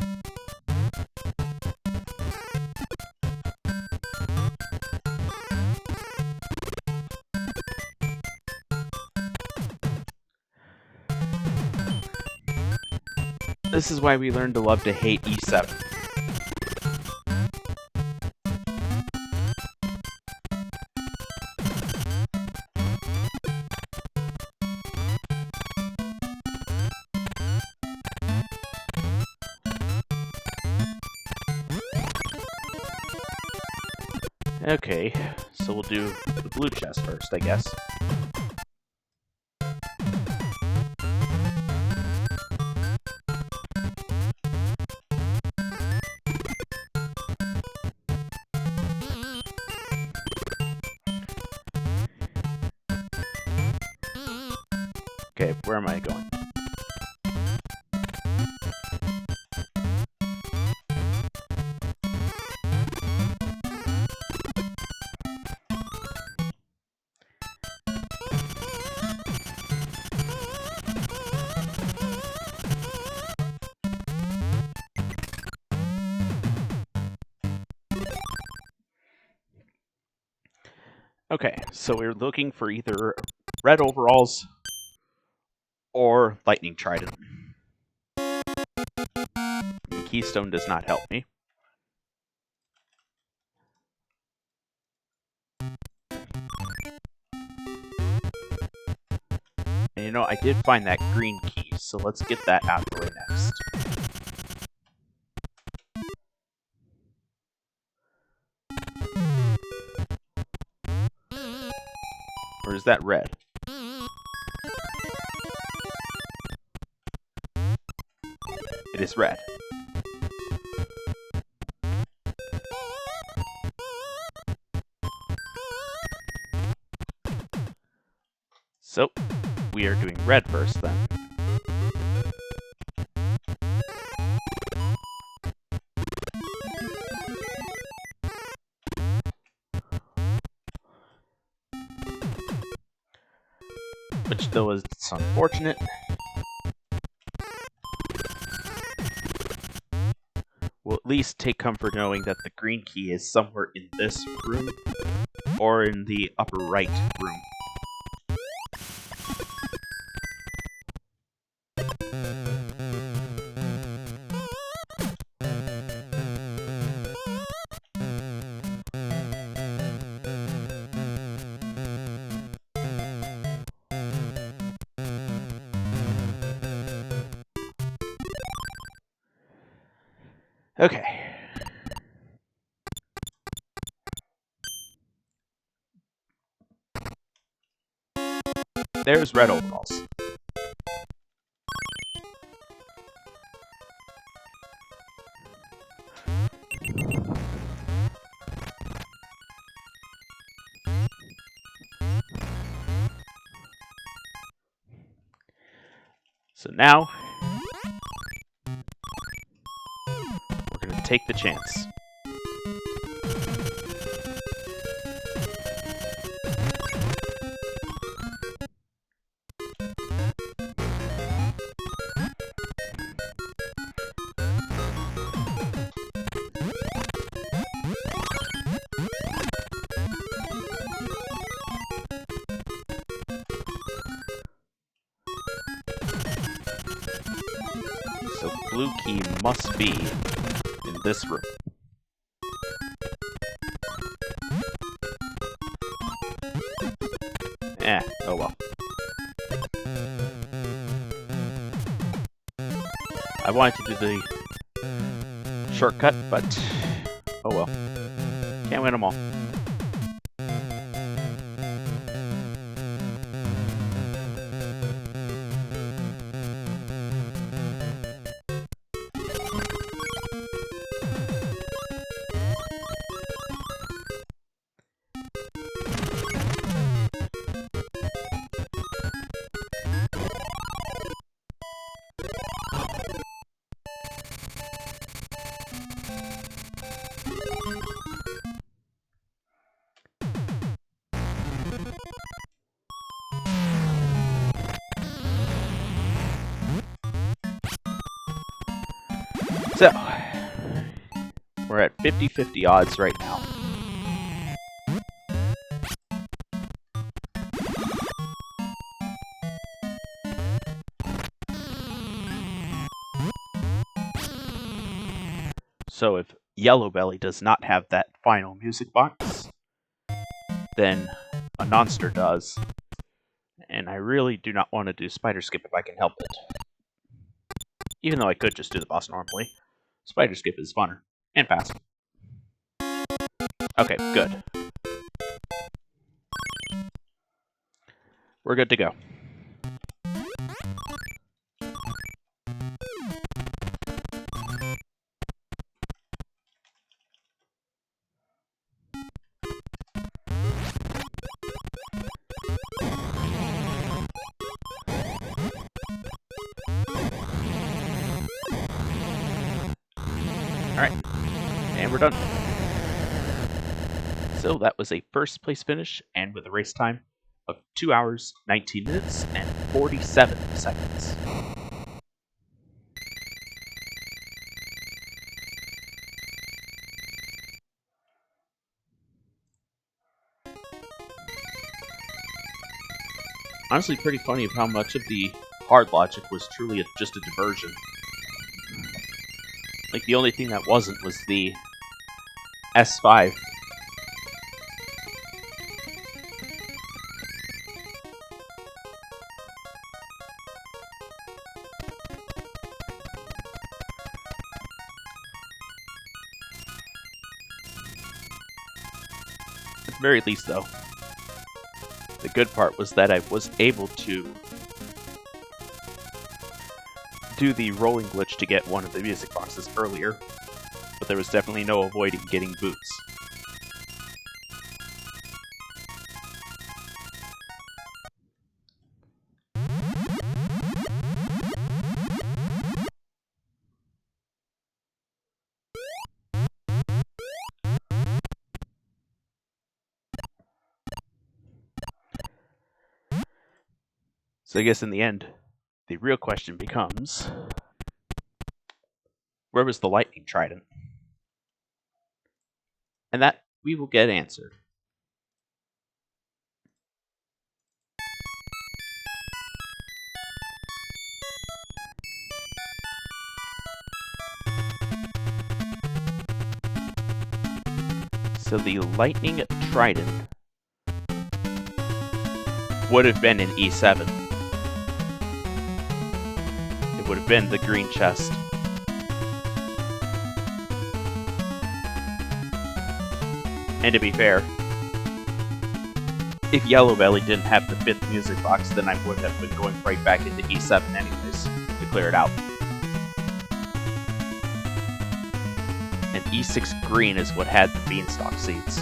This is why we learned to love to hate E7. Okay, so we'll do the blue chest first, I guess. Okay, where am I going? Okay, so we're looking for either red overalls or lightning trident. The keystone does not help me. And you know, I did find that green key, so let's get that out of the way next. Or is that red? It is red. So, we are doing red first then. Which, though is unfortunate, we'll at least take comfort knowing that the green key is somewhere in this room, or in the upper right room. Okay. There's red overalls. So now, we're going to take the chance. So blue key must be in this room. Oh well. I wanted to do the shortcut, but oh well. Can't win them all. So, we're at 50-50 odds right now. So if Yellow Belly does not have that final music box, then a Nonster does. And I really do not want to do Spider Skip if I can help it. Even though I could just do the boss normally. Spider Skip is funner and faster. Okay, good. We're good to go. Alright, and we're done. So that was a first place finish, and with a race time of 2 hours, 19 minutes, and 47 seconds. Honestly, pretty funny of how much of the hard logic was truly just a diversion. Like, the only thing that wasn't was the S5. At the very least, though, the good part was that I was able to do the rolling glitch to get one of the music boxes earlier, but there was definitely no avoiding getting boots. So I guess in the end, the real question becomes, where was the lightning trident? And that we will get answered. So the lightning trident would have been in E7. It would have been the green chest. And to be fair, if Yellow Belly didn't have the 5th music box, then I would have been going right back into E7 anyways to clear it out. And E6 green is what had the Beanstalk Seeds.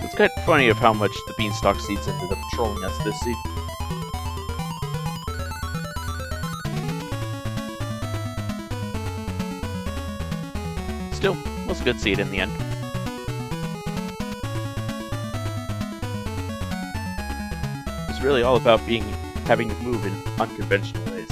It's kind of funny of how much the Beanstalk Seeds ended up trolling us this season. Still, was a good seed in the end. It's really all about having to move in unconventional ways.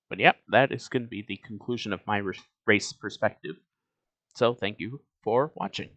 But yep, that is going to be the conclusion of my race perspective. So thank you for watching.